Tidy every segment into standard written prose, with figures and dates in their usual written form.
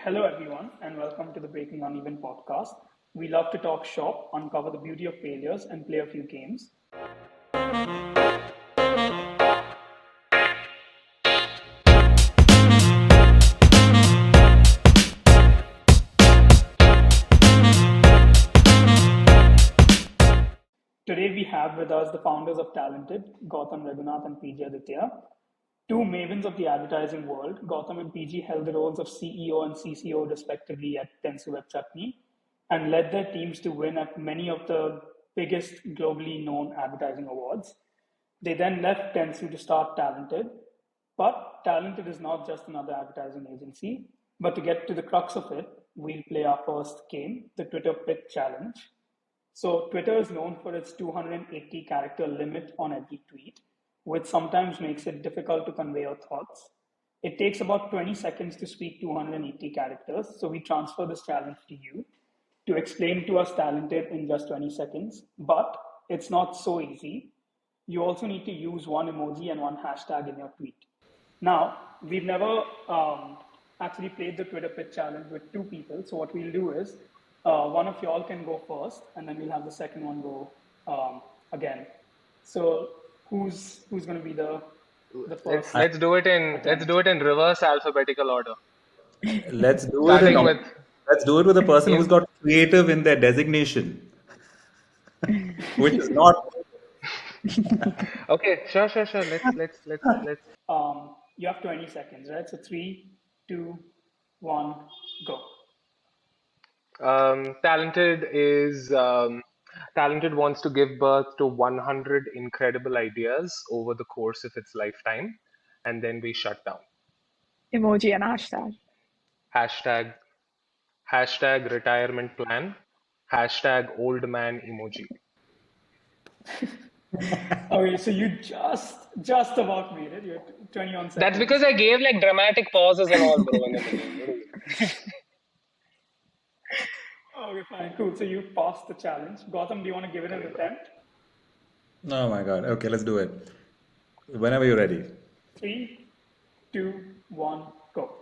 Hello, everyone, and welcome to the Breaking Uneven podcast. We love to talk shop, uncover the beauty of failures, and play a few games. Today, we have with us the founders of Talented, Gautam Reghunath and PG Aditiya. Two mavens of the advertising world, Gautam and PG held the roles of CEO and CCO respectively at Dentsu Webchutney and led their teams to win at many of the biggest globally known advertising awards. They then left Dentsu to start Talented, but Talented is not just another advertising agency. But to get to the crux of it, we'll play our first game, the Twitter Pitch Challenge. So Twitter is known for its 280 character limit on every tweet, which sometimes makes it difficult to convey your thoughts. It takes about 20 seconds to speak 280 characters, so we transfer this challenge to you to explain to us Talented in just 20 seconds. But it's not so easy. You also need to use one emoji and one hashtag in your tweet. Now, we've never actually played the Twitter Pitch Challenge with two people, so what we'll do is one of y'all can go first, and then we'll have the second one go again. So who's going to be the first? Let's do it in reverse alphabetical order. Let's do Starting it. with Let's do it with a person who's got creative in their designation, which is not. okay, sure. Let's You have 20 seconds, right? So 3, 2, 1, go. Talented wants to give birth to 100 incredible ideas over the course of its lifetime, and then we shut down. Emoji and hashtag. Hashtag retirement plan. Hashtag old man emoji. Okay, so you just about made it. You're 21 seconds. That's because I gave like dramatic pauses and all, bro. Okay, fine, cool. So you passed the challenge. Gautam, do you want to give it an attempt? Oh my God. Okay, let's do it. Whenever you're ready. 3, 2, 1, go.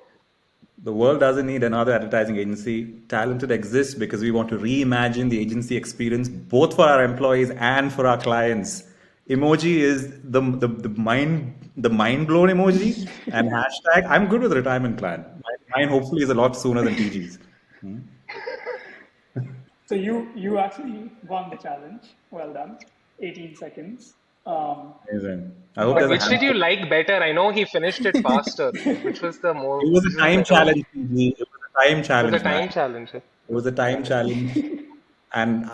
The world doesn't need another advertising agency. Talented exists because we want to reimagine the agency experience both for our employees and for our clients. Emoji is the mind blown emoji, and hashtag. I'm good with retirement plan. Mine hopefully is a lot sooner than PG's. So you actually won the challenge. Well done. 18 seconds. Amazing. I hope there's a Which did you like better? I know he finished it faster. Which was the more? It was a time challenge, PG. It was a time challenge. It was a time man. challenge. It was a time challenge. And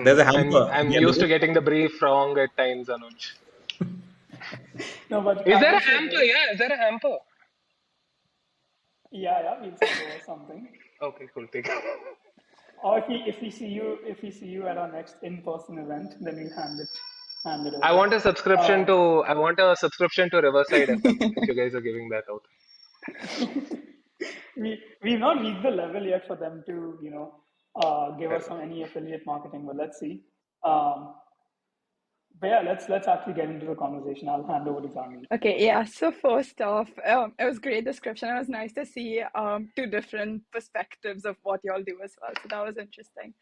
there's a hamper. I'm used to getting the brief wrong at times, Anuj. No, but Is there a hamper? Yeah, is there a hamper? Yeah, we'll say there was something. Okay, cool. Take it. Or if we see you at our next in-person event, then we'll hand it over. I want a subscription to Riverside FM if you guys are giving that out. We've not reached the level yet for them to give us any affiliate marketing, but let's see. But yeah, let's actually get into the conversation. I'll hand over to Gami. Okay, yeah. So first off, it was great description. It was nice to see two different perspectives of what y'all do as well. So that was interesting.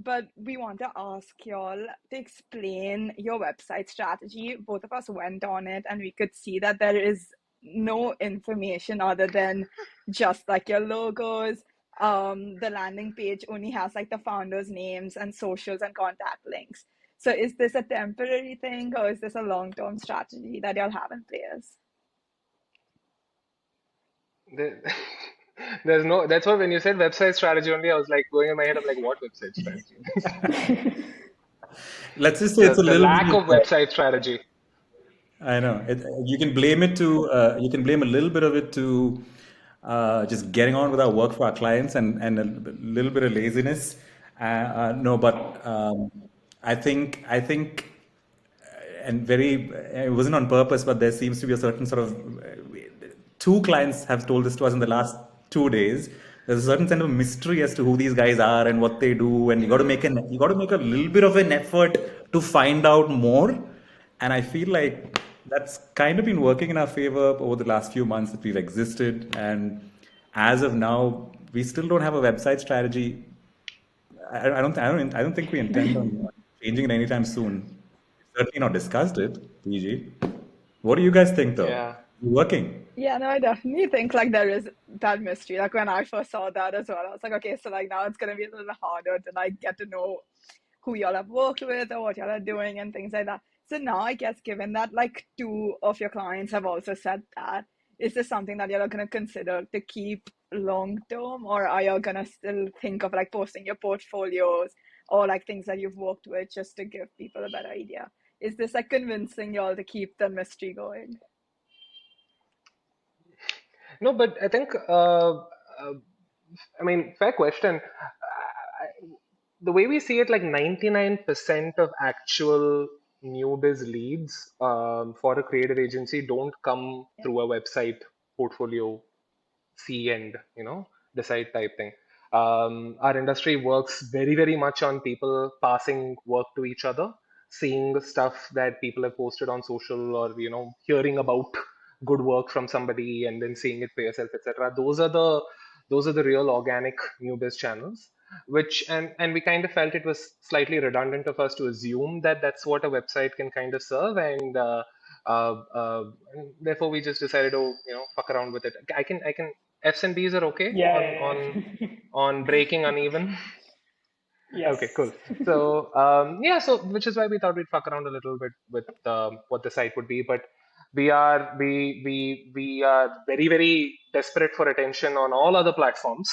But we want to ask y'all to explain your website strategy. Both of us went on it, and we could see that there is no information other than just like your logos. The landing page only has like the founders' names and socials and contact links. So is this a temporary thing, or is this a long-term strategy that y'all have in place? There's no. That's why when you said website strategy only, I was like going in my head. I'm like, what website strategy? Let's just say it's a The little lack bit of website strategy. I know. You can blame it to. You can blame a little bit of it to just getting on with our work for our clients and a little bit of laziness. No, but I think, and very, it wasn't on purpose, but there seems to be a certain sort of. Two clients have told this to us in the last 2 days. There's a certain sense of mystery as to who these guys are and what they do, and you got to make a little bit of an effort to find out more. And I feel like that's kind of been working in our favor over the last few months that we've existed, and as of now, we still don't have a website strategy. I don't think we intend on changing it anytime soon. Certainly not discussed it, PG. What do you guys think though? Yeah. Working? Yeah, no, I definitely think like there is that mystery. Like when I first saw that as well, I was like, okay, so like now it's gonna be a little harder to like get to know who y'all have worked with or what y'all are doing and things like that. So now I guess given that like two of your clients have also said that, is this something that y'all are gonna consider to keep long term, or are y'all gonna still think of like posting your portfolios or like things that you've worked with just to give people a better idea? Is this like convincing y'all to keep the mystery going? No, but I think, I mean, fair question. The way we see it, like 99% of actual new biz leads for a creative agency don't come through a website portfolio see and decide type thing. Our industry works very much on people passing work to each other, seeing stuff that people have posted on social, or hearing about good work from somebody and then seeing it for yourself, etc. Those are the real organic new biz channels, which and we kind of felt it was slightly redundant of us to assume that that's what a website can kind of serve, and therefore we just decided to fuck around with it. I can F's and B's are okay on Yeah, on yeah, yeah. on breaking uneven. Okay, Yes. cool. So yeah, so which is why we thought we'd fuck around a little bit with what the site would be, but we are very desperate for attention on all other platforms,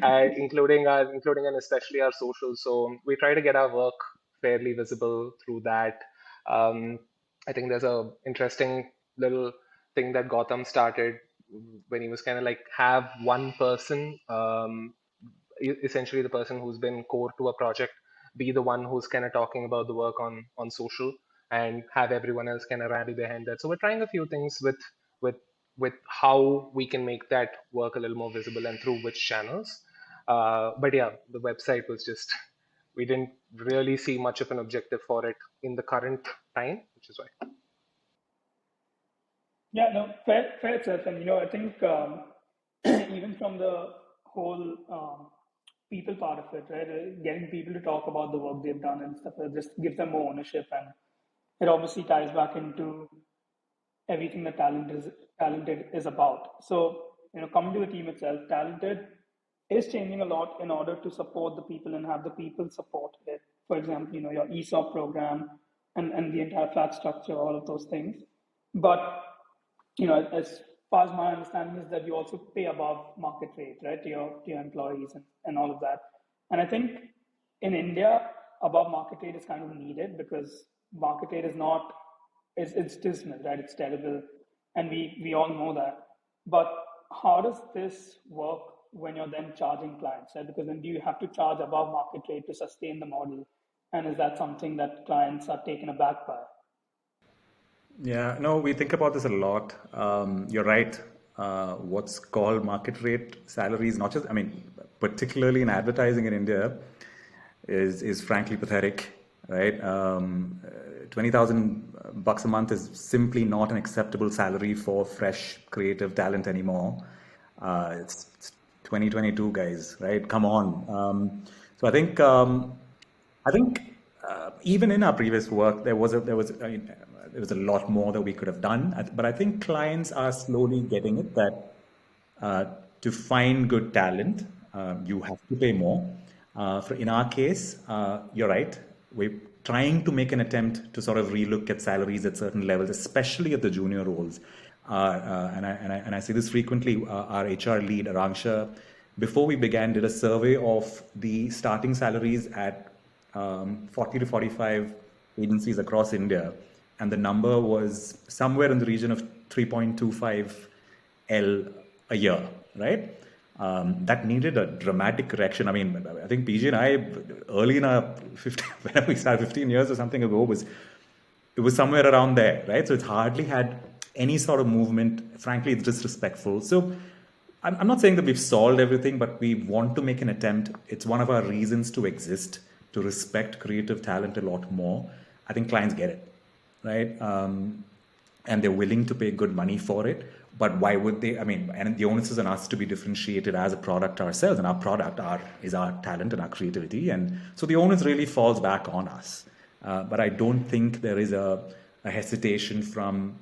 including and especially our social. So we try to get our work fairly visible through that. Um, I think there's a interesting little thing that Gautam started when he was kind of like have one person. Essentially the person who's been core to a project be the one who's kind of talking about the work on social, and have everyone else kind of rally behind that. So we're trying a few things with with how we can make that work a little more visible and through which channels. But yeah, the website was just, we didn't really see much of an objective for it in the current time, which is why. Yeah, no, fair itself. And I think even from the whole people part of it, right? Getting people to talk about the work they've done and stuff, just gives them more ownership, and it obviously ties back into everything that talented is about. So, coming to the team itself, talented is changing a lot in order to support the people and have the people support it. For example, your ESOP program and the entire flat structure, all of those things. But as far as my understanding is that you also pay above market rate, right, to your employees and all of that. And I think in India, above market rate is kind of needed because market rate is not, it's dismal, right? It's terrible, and we all know that. But how does this work when you're then charging clients, right? Because then do you have to charge above market rate to sustain the model? And is that something that clients are taken aback by? Yeah, no, we think about this a lot. You're right. What's called market rate salaries, not just, I mean, particularly in advertising in India, is frankly pathetic, right? 20,000 bucks a month is simply not an acceptable salary for fresh creative talent anymore. It's 2022, guys, right? Come on. So I think even in our previous work, there was a lot more that we could have done. But I think clients are slowly getting it that uh, to find good talent, you have to pay more. In our case, you're right. We're trying to make an attempt to sort of relook at salaries at certain levels, especially at the junior roles. And I see this frequently. Our HR lead, Arangsha, before we began, did a survey of the starting salaries at 40 to 45 agencies across India. And the number was somewhere in the region of 3.25 L a year, right? That needed a dramatic correction. I mean, I think PG and I, early in our 15, when we started 15 years or something ago, it was somewhere around there, right? So it's hardly had any sort of movement. Frankly, it's disrespectful. So I'm not saying that we've solved everything, but we want to make an attempt. It's one of our reasons to exist, to respect creative talent a lot more. I think clients get it, right? And they're willing to pay good money for it. but why would they? I mean, and the onus is on us to be differentiated as a product ourselves, and our product is our talent and our creativity, and so the onus really falls back on us. But I don't think there is a hesitation from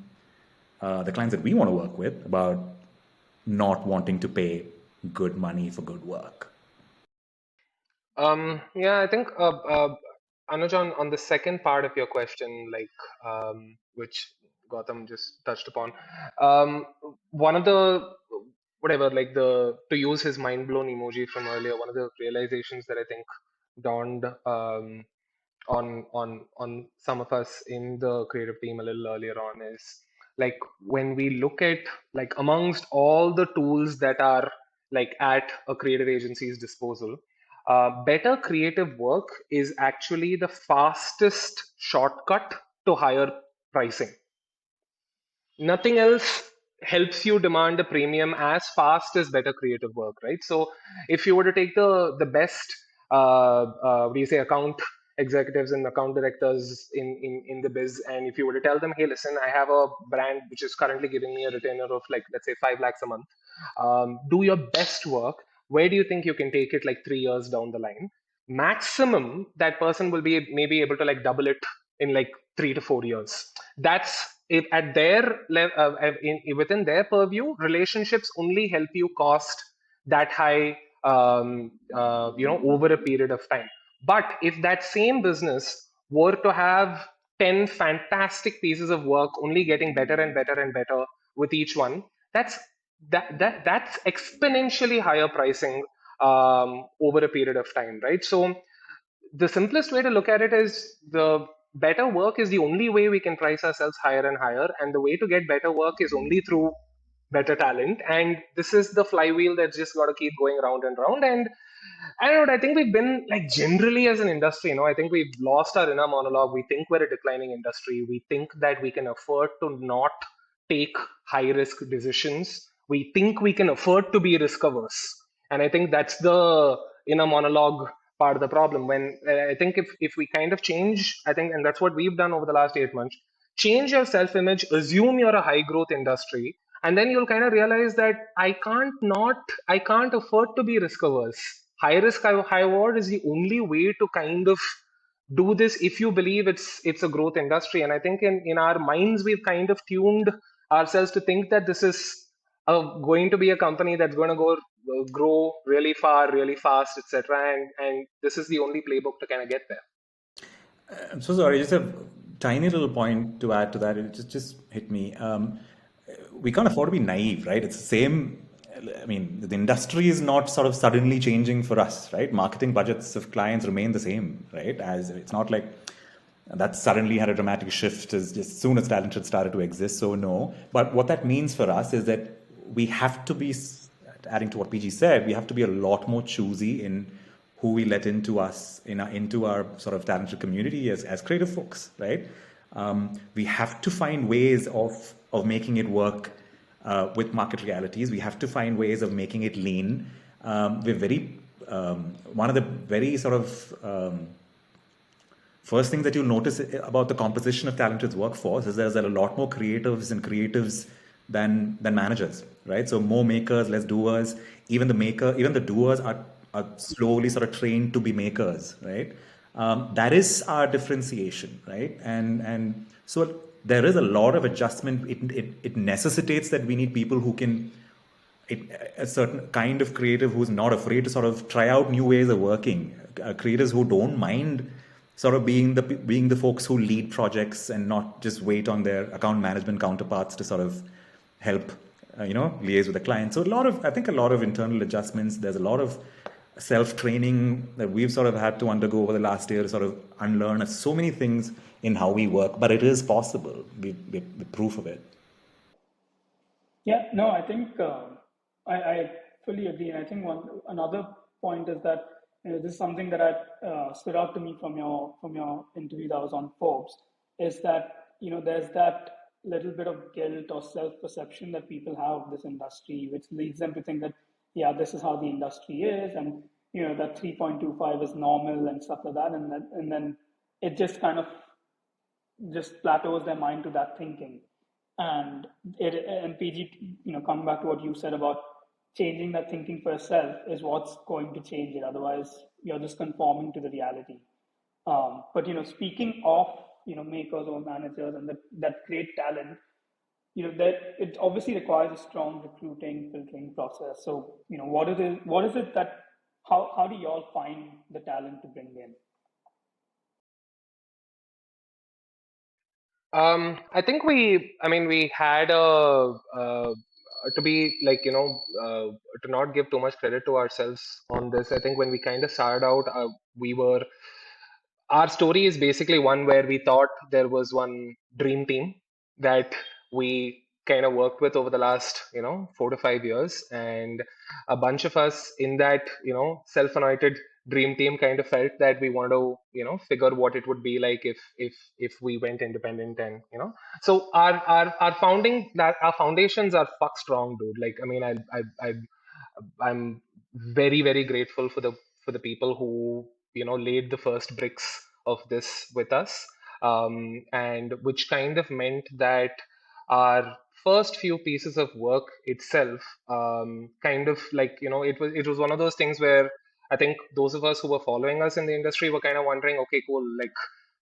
the clients that we want to work with about not wanting to pay good money for good work. Yeah, I think Anuj, on the second part of your question, like which Gautam just touched upon, um, one of the whatever, like the to use his mind blown emoji from earlier, one of the realizations that I think dawned on some of us in the creative team a little earlier on is like when we look at like amongst all the tools that are like at a creative agency's disposal, better creative work is actually the fastest shortcut to higher pricing. Nothing else helps you demand a premium as fast as better creative work, right? So if you were to take the best what do you say, account executives and account directors in the biz, and if you were to tell them, hey, listen, I have a brand which is currently giving me a retainer of like, let's say, 5 lakhs a month, do your best work, where do you think you can take it like 3 years down the line? Maximum that person will be maybe able to like double it in like 3 to 4 years. That's if at their within their purview, relationships only help you cost that high, over a period of time. But if that same business were to have 10 fantastic pieces of work, only getting better and better and better with each one, that's that's exponentially higher pricing over a period of time, right? So the simplest way to look at it is the better work is the only way we can price ourselves higher and higher, and the way to get better work is only through better talent. And this is the flywheel that's just got to keep going round and round. And I don't know, I think we've been like generally as an industry, I think we've lost our inner monologue. We think we're a declining industry. We think that we can afford to not take high risk decisions. We think we can afford to be risk averse. And I think that's the inner monologue part of the problem. When I think if we kind of change, I think, and that's what we've done over the last 8 months, change your self image, assume you're a high growth industry, and then you'll kind of realize that I can't afford to be risk averse. High risk, high reward is the only way to kind of do this if you believe it's a growth industry. And I think in our minds we've kind of tuned ourselves to think that this is going to be a company that's going to grow really far, really fast, etc. And this is the only playbook to kind of get there. I'm so sorry. Just a tiny little point to add to that. It just hit me. We can't afford to be naive, right? It's the same. I mean, the industry is not sort of suddenly changing for us, right? Marketing budgets of clients remain the same, right? As it's not like that suddenly had a dramatic shift as soon as talent had started to exist. So no. But what that means for us is that we have to be, adding to what PG said, we have to be a lot more choosy in who we let into us, into our sort of talented community as creative folks, right? We have to find ways of making it work with market realities. We have to find ways of making it lean. We're very one of the very sort of first thing that you'll notice about the composition of talented workforce is there's a lot more creatives than managers, right? So more makers, less doers. Even the doers are slowly sort of trained to be makers, right? That is our differentiation, right? And so there is a lot of adjustment. It necessitates that we need people who can, a certain kind of creative who's not afraid to sort of try out new ways of working. Creators who don't mind sort of being the folks who lead projects and not just wait on their account management counterparts to sort of help liaise with the client. So I think a lot of internal adjustments. There's a lot of self-training that we've sort of had to undergo over the last year to sort of unlearn so many things in how we work, but it is possible. We're proof of it. Yeah, no, I think I fully agree. And I think another point is that this is something that stood out to me from your interview that was on Forbes, is that there's that little bit of guilt or self-perception that people have of this industry, which leads them to think that this is how the industry is, and that 3.25 is normal and stuff like that, and then it just kind of just plateaus their mind to that thinking. And PG, coming back to what you said about changing that thinking for yourself is what's going to change it. Otherwise, you're just conforming to the reality. But speaking of makers or managers and that great talent, that it obviously requires a strong recruiting filtering process. So what is it that how do y'all find the talent to bring in? I think we had to be like, to not give too much credit to ourselves on this. I think when we kind of started out, we were, our story is basically one where we thought there was one dream team that we kind of worked with over the last 4 to 5 years, and a bunch of us in that self-anointed dream team kind of felt that we wanted to figure what it would be like if we went independent, and so our foundations are fuck strong, dude. Like, I mean, I'm very, very grateful for the people who laid the first bricks of this with us, and which kind of meant that our first few pieces of work itself, kind of like, it was one of those things where I think those of us who were following us in the industry were kind of wondering, okay, cool, like,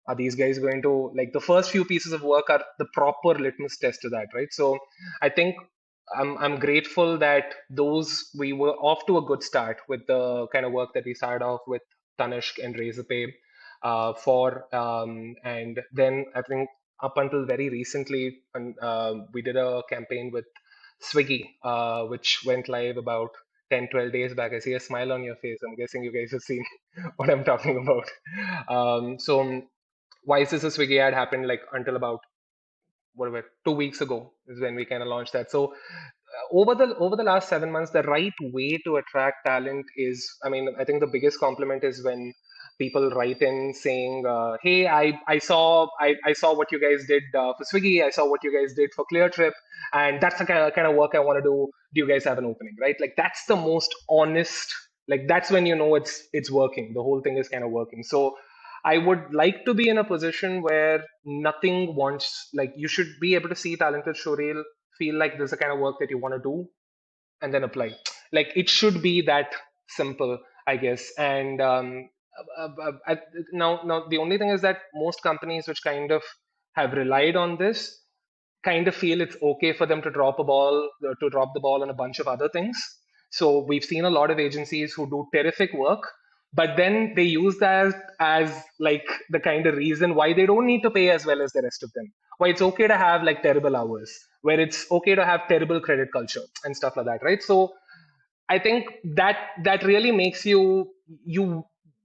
are these guys going to, like, the first few pieces of work are the proper litmus test to that, right? So I think I'm grateful that those, we were off to a good start with the kind of work that we started off with Tanishq and Razorpay and then I think up until very recently, we did a campaign with Swiggy, which went live about 10, 12 days back. I see a smile on your face. I'm guessing you guys have seen what I'm talking about. So why is this a Swiggy ad happened like until about whatever 2 weeks ago is when we kind of launched that. So over the last 7 months, the right way to attract talent is, I mean, I think the biggest compliment is when people write in saying, "Hey, I saw what you guys did for Swiggy. I saw what you guys did for ClearTrip, and that's the kind of work I want to do. Do you guys have an opening?" Right? Like, that's the most honest. Like, that's when it's working. The whole thing is kind of working. So I would like to be in a position where nothing wants, like, you should be able to see talented showreel, feel like there's a kind of work that you want to do, and then apply. Like, it should be that simple, I guess. And now the only thing is that most companies which kind of have relied on this kind of feel it's okay for them to drop the ball on a bunch of other things. So we've seen a lot of agencies who do terrific work, but then they use that as like the kind of reason why they don't need to pay as well as the rest of them. Why it's okay to have like terrible hours, where it's okay to have terrible credit culture and stuff like that, right? So I think that really makes you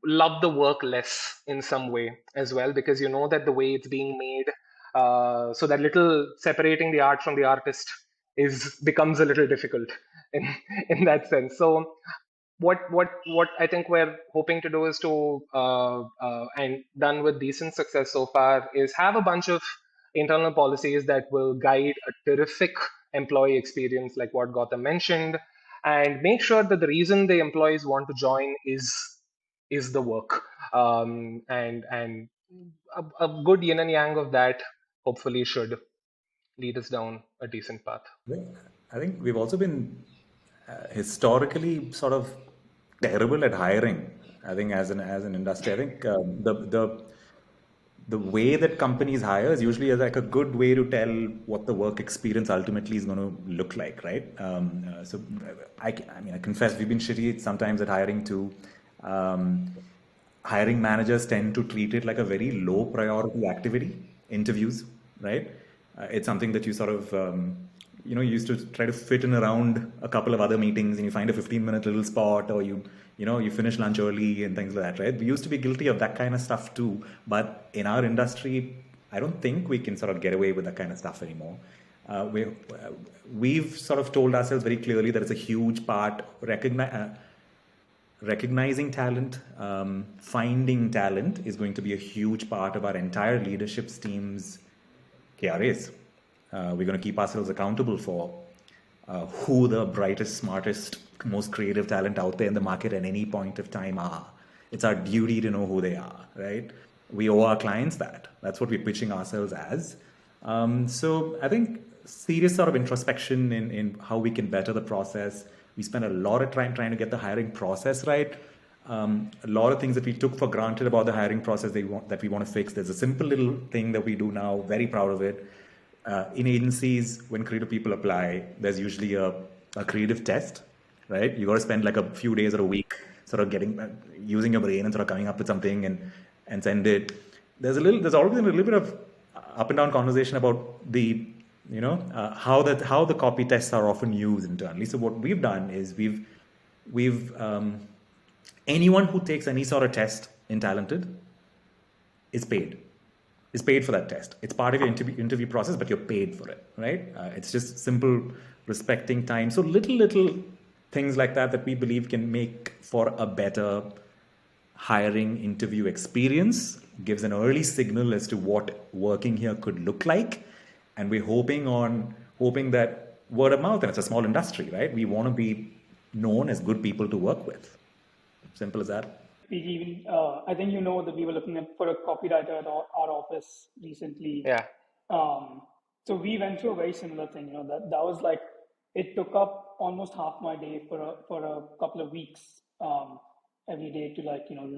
love the work less in some way as well, because you know that the way it's being made, so that little separating the art from the artist is becomes a little difficult in in that sense. So what I think we're hoping to do is to and done with decent success so far is have a bunch of internal policies that will guide a terrific employee experience, like what Gautam mentioned, and make sure that the reason the employees want to join is the work, and a good yin and yang of that hopefully should lead us down a decent path. I think we've also been historically sort of terrible at hiring. I think as an industry, I think the way that companies hire is usually like a good way to tell what the work experience ultimately is going to look like, right? So I mean, I confess we've been shitty sometimes at hiring too. Hiring managers tend to treat it like a very low priority activity, interviews, right? It's something that you sort of, you used to try to fit in around a couple of other meetings, and you find a 15-minute little spot, or you finish lunch early and things like that, right? We used to be guilty of that kind of stuff too. But in our industry, I don't think we can sort of get away with that kind of stuff anymore. We've sort of told ourselves very clearly that it's a huge part, recognizing talent, finding talent is going to be a huge part of our entire leadership team's KRAs. We're going to keep ourselves accountable for who the brightest, smartest, most creative talent out there in the market at any point of time are. It's our duty to know who they are, right? We owe our clients that. That's what we're pitching ourselves as. So I think serious sort of introspection in how we can better the process. We spend a lot of time trying to get the hiring process right. A lot of things that we took for granted about the hiring process that we want to fix. There's a simple little thing that we do now, very proud of it. In agencies, when creative people apply, there's usually a creative test, right? You got to spend like a few days or a week sort of using your brain and sort of coming up with something and send it. There's always been a little bit of up and down conversation about the how the copy tests are often used internally. So what we've done is we've anyone who takes any sort of test in Talented is paid. Is paid for that test. It's part of your interview process, but you're paid for it, right? It's just simple respecting time. So little things like that we believe can make for a better hiring interview experience, gives an early signal as to what working here could look like. And we're hoping that word of mouth, and it's a small industry, right? We want to be known as good people to work with. Simple as that. PG, I think you know that we were looking for a copywriter at our office recently. Yeah. So we went through a very similar thing. That was like, it took up almost half my day for a couple of weeks every day to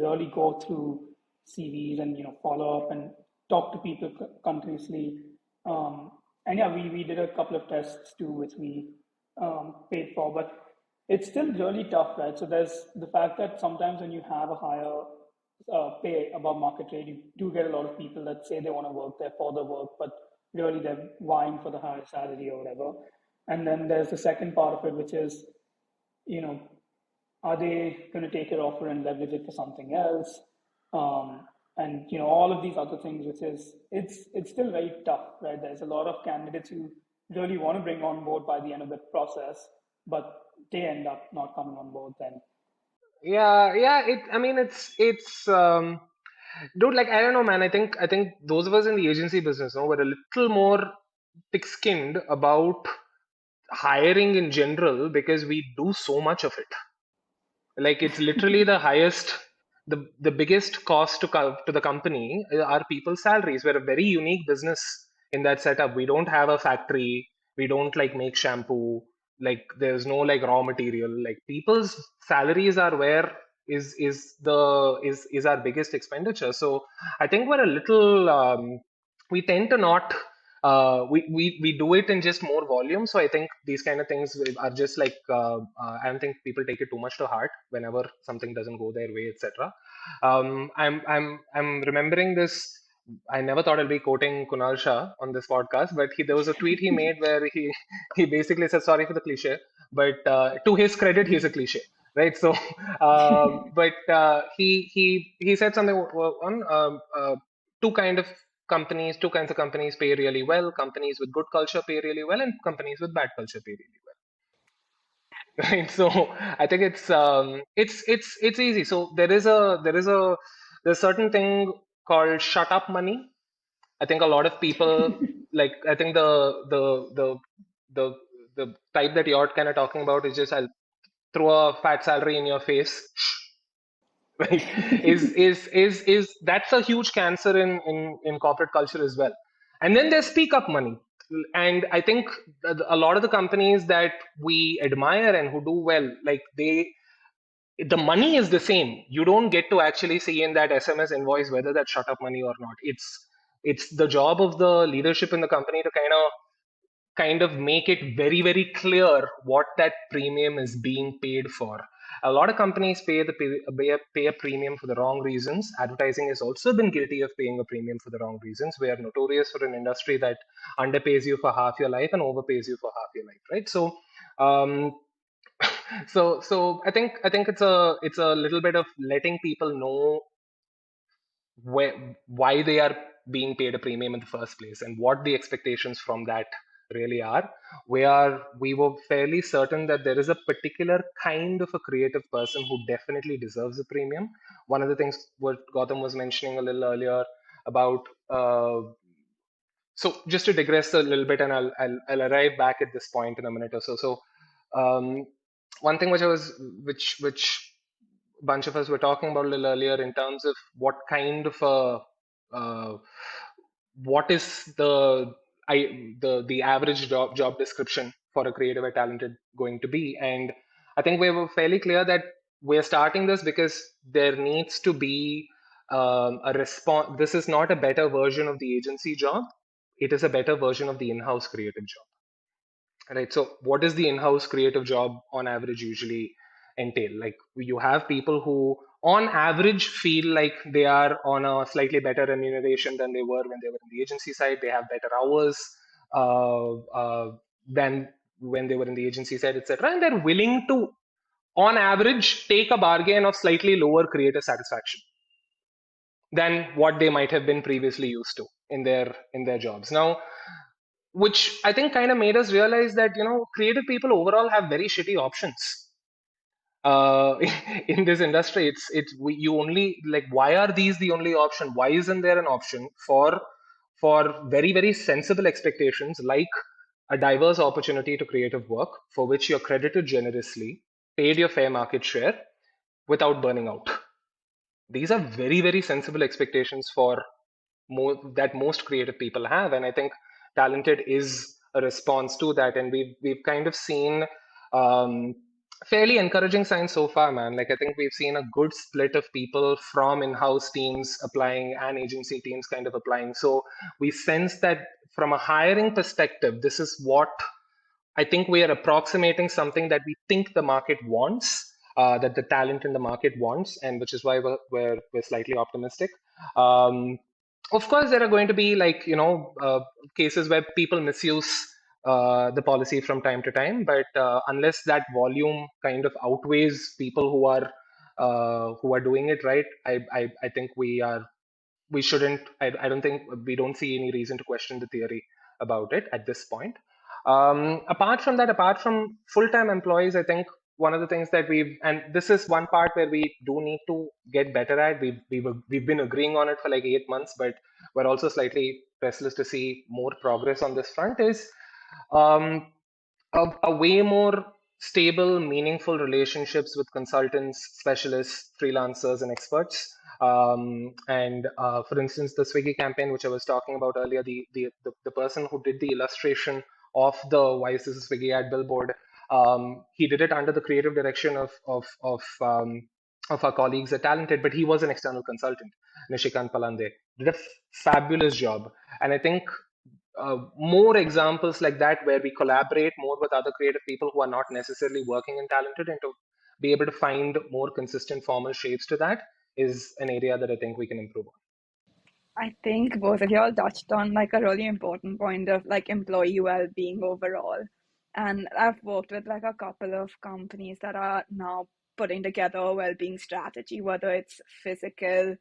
really go through CVs and follow up and talk to people continuously. And yeah, we did a couple of tests too, which we paid for, but it's still really tough, right? So there's the fact that sometimes when you have a higher pay above market rate, you do get a lot of people that say they want to work there for the work, but really they're vying for the higher salary or whatever. And then there's the second part of it, which is, are they going to take your offer and leverage it for something else? And all of these other things, which is it's still very tough, right? There's a lot of candidates who really want to bring on board by the end of the process, but they end up not coming on board then. Yeah. It's dude, like, I don't know, man. I think those of us in the agency business, were a little more thick-skinned about hiring in general because we do so much of it. Like, it's literally the highest, the biggest cost to the company are people's salaries. We're a very unique business in that setup. We don't have a factory. We don't like make shampoo. Like, there's no like raw material. Like, people's salaries are where is our biggest expenditure. So I think we're a little we tend to not we do it in just more volume. So I think these kind of things are just like I don't think people take it too much to heart whenever something doesn't go their way, etc. I'm remembering this. I never thought I'd be quoting Kunal Shah on this podcast, but there was a tweet he made where he basically said, sorry for the cliche, but to his credit, he's a cliche, right? So, he said something on two kinds of companies pay really well. Companies with good culture pay really well, and companies with bad culture pay really well. Right. So I think it's easy. So there's a certain thing called shut up money. I think a lot of people like, I think the the type that you're kind of talking about is just, I'll throw a fat salary in your face. Right. Is That's a huge cancer in corporate culture as well. And then there's speak up money. And I think a lot of the companies that we admire and who do well, like, the money is the same. You don't get to actually see in that SMS invoice whether that's shut up money or not. It's the job of the leadership in the company to kind of make it very, very clear what that premium is being paid for. A lot of companies pay a premium for the wrong reasons. Advertising has also been guilty of paying a premium for the wrong reasons. We are notorious for an industry that underpays you for half your life and overpays you for half your life, right? So, um, so I think it's a little bit of letting people know why they are being paid a premium in the first place and what the expectations from that really are. We were fairly certain that there is a particular kind of a creative person who definitely deserves a premium. One of the things what Gautam was mentioning a little earlier about so just to digress a little bit, and I'll arrive back at this point in a minute or so. So one thing which a bunch of us were talking about a little earlier in terms of what kind of a what is the the average job description for a creative or talented going to be. And I think we were fairly clear that we're starting this because there needs to be a response. This is not a better version of the agency job. It is a better version of the in-house creative job. Right. So what does the in-house creative job on average usually entail? Like you have people who on average feel like they are on a slightly better remuneration than they were when they were in the agency side. They have better hours than when they were in the agency side, etc. And they're willing to, on average, take a bargain of slightly lower creative satisfaction than what they might have been previously used to in their jobs. Now, which I think kind of made us realize that creative people overall have very shitty options uh, in this industry. You only like, why are these the only option? Why isn't there an option for very very sensible expectations like a diverse opportunity to creative work for which you're credited generously, paid your fair market share without burning out? These are very very sensible expectations for that most creative people have, and I think talented is a response to that. And we've kind of seen um, fairly encouraging signs so far, man. Like I think we've seen a good split of people from in-house teams applying and agency teams kind of applying. So we sense that from a hiring perspective, this is what I think we are approximating something that we think the market wants, that the talent in the market wants, and which is why we're slightly optimistic. Um, of course, there are going to be cases where people misuse the policy from time to time, but unless that volume kind of outweighs people who are doing it right, I think we shouldn't. I don't think we don't see any reason to question the theory about it at this point. Apart from that, apart from full-time employees, I think one of the things that and this is one part where we do need to get better at. We've been agreeing on it for like 8 months, but we're also slightly restless to see more progress on this front. Is um, a way more stable, meaningful relationships with consultants, specialists, freelancers, and experts. And for instance, the Swiggy campaign, which I was talking about earlier, the person who did the illustration of the "Why is this a Swiggy" ad billboard, he did it under the creative direction of our colleagues at Talented, but he was an external consultant. Nishikant Palande did a fabulous job, and I think more examples like that where we collaborate more with other creative people who are not necessarily working in Talented, and to be able to find more consistent formal shapes to that is an area that I think we can improve on. I think both of y'all touched on like a really important point of like employee well-being overall. And I've worked with like a couple of companies that are now putting together a well-being strategy, whether it's physical,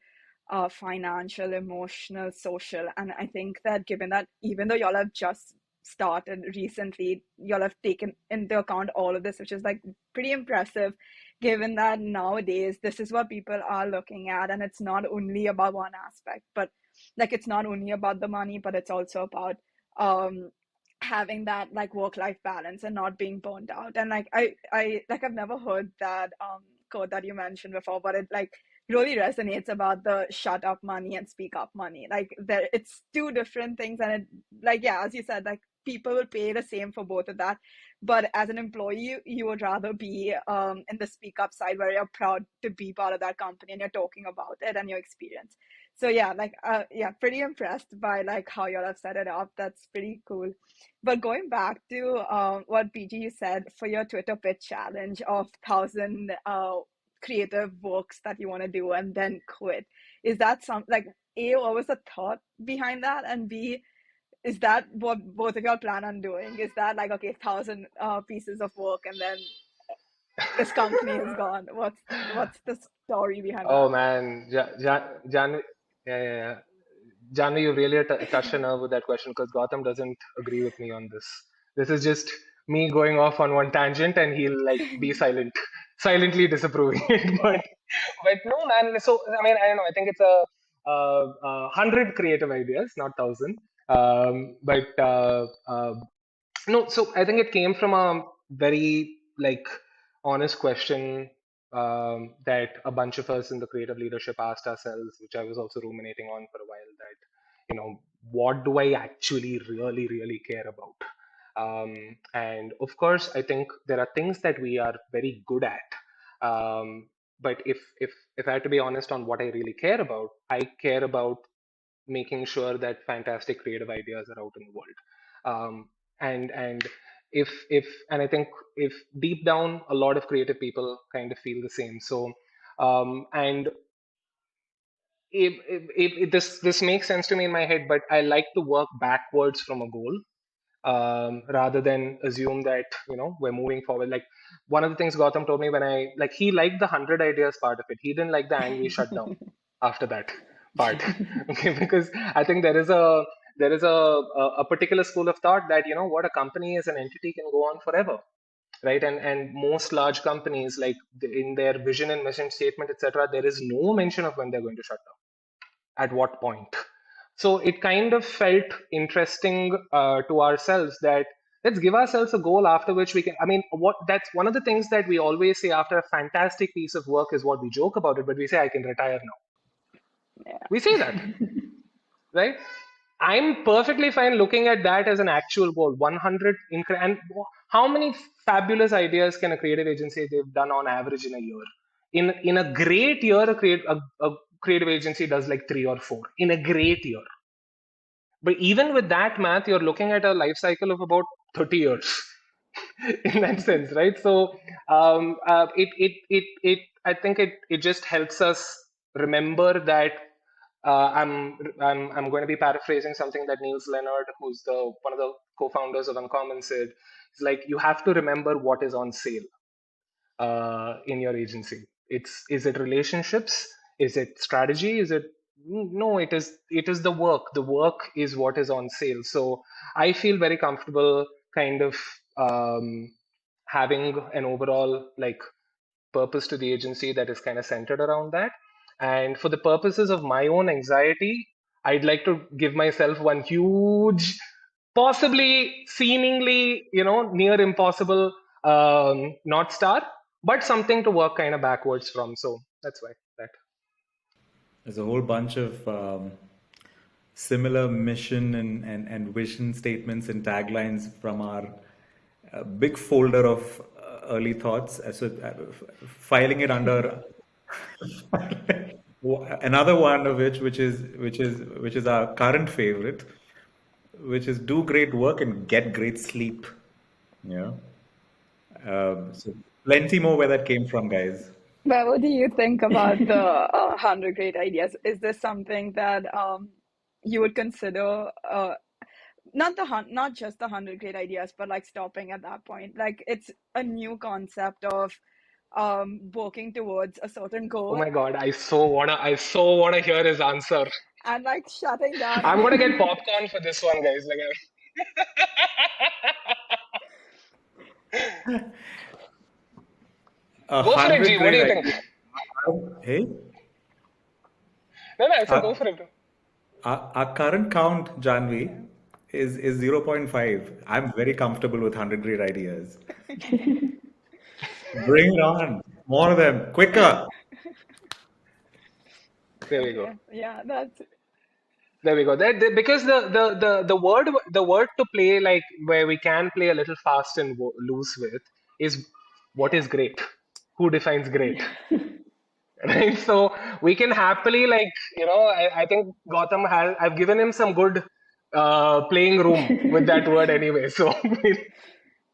financial, emotional, social. And I think that given that even though y'all have just started recently, y'all have taken into account all of this, which is like pretty impressive, given that nowadays this is what people are looking at. And it's not only about one aspect, but like it's not only about the money, but it's also about um having that like work-life balance and not being burnt out. And like I like I've never heard that quote that you mentioned before, but it like really resonates about the shut up money and speak up money. Like there it's two different things, and it like yeah, as you said, like people will pay the same for both of that. But as an employee, you would rather be in the speak up side where you're proud to be part of that company and you're talking about it and your experience. So yeah, like yeah, pretty impressed by like how y'all have set it up. That's pretty cool. But going back to what PG you said for your Twitter pitch challenge of 1,000 creative works that you want to do and then quit, is that some like A, what was the thought behind that, and B, is that what both of y'all plan on doing? Is that like okay, 1,000 pieces of work and then this company is gone? What's the story behind Oh that? man, Jan, yeah. Janvi, you really touched a nerve with that question because Gautam doesn't agree with me on this. This is just me going off on one tangent, and he'll like be silently disapproving it. But no, man. So I mean, I don't know. I think it's a hundred creative ideas, not 1,000. But no, so I think it came from a very like honest question that a bunch of us in the creative leadership asked ourselves, which I was also ruminating on for a while. That what do I actually really, really care about? And of course, I think there are things that we are very good at. But if I had to be honest on what I really care about, I care about making sure that fantastic creative ideas are out in the world. And and I think if deep down a lot of creative people kind of feel the same. So and this makes sense to me in my head, but I like to work backwards from a goal, rather than assume that we're moving forward. Like one of the things Gautam told me, when I like he liked the 100 ideas part of it, he didn't like the and we shut down after that part. Okay, because I think there is a particular school of thought that what a company as an entity can go on forever, right? And most large companies, like in their vision and mission statement, etc., there is no mention of when they're going to shut down, at what point. So it kind of felt interesting to ourselves that let's give ourselves a goal after which we can. I mean, that's one of the things that we always say after a fantastic piece of work is what we joke about it, but we say, I can retire now. Yeah. We say that, right? I'm perfectly fine looking at that as an actual goal, 100 and how many fabulous ideas can a creative agency they've done on average in a year? In a great year, a creative agency does like 3 or 4 in a great year. But even with that math, you're looking at a life cycle of about 30 years in that sense, right? So I think it just helps us remember that I'm going to be paraphrasing something that Niels Leonard, who's the one of the co-founders of Uncommon, said. It's like you have to remember what is on sale in your agency. Is it relationships? Is it strategy? Is it no? It is the work. The work is what is on sale. So I feel very comfortable kind of having an overall like purpose to the agency that is kind of centered around that. And for the purposes of my own anxiety, I'd like to give myself one huge, possibly seemingly, near impossible North Star, but something to work kind of backwards from. So that's why that. There's a whole bunch of similar mission and vision statements and taglines from our big folder of early thoughts. Filing it under another one of which is our current favorite, which is do great work and get great sleep. Yeah. So plenty more where that came from, guys. But what do you think about the 100 great ideas? Is this something that you would consider not just the 100 great ideas, but like stopping at that point? Like it's a new concept of working towards a certain Oh goal my God, I so wanna hear his answer. and like shutting down. I'm gonna get popcorn for this one, guys. Like, A go for it, hundred G. What do great you think? ideas. Hey, No, I said our, go for it. our current count, Janvi, is 0.5. I'm very comfortable with 100 great ideas. Bring it on. More of them. Quicker. There we go. Okay, yeah, that's There we go. Because the word to play, like where we can play a little fast and loose with, is what is great. Who defines great? Right. So we can happily, like, I think Gautam has. I've given him some good playing room with that word anyway. So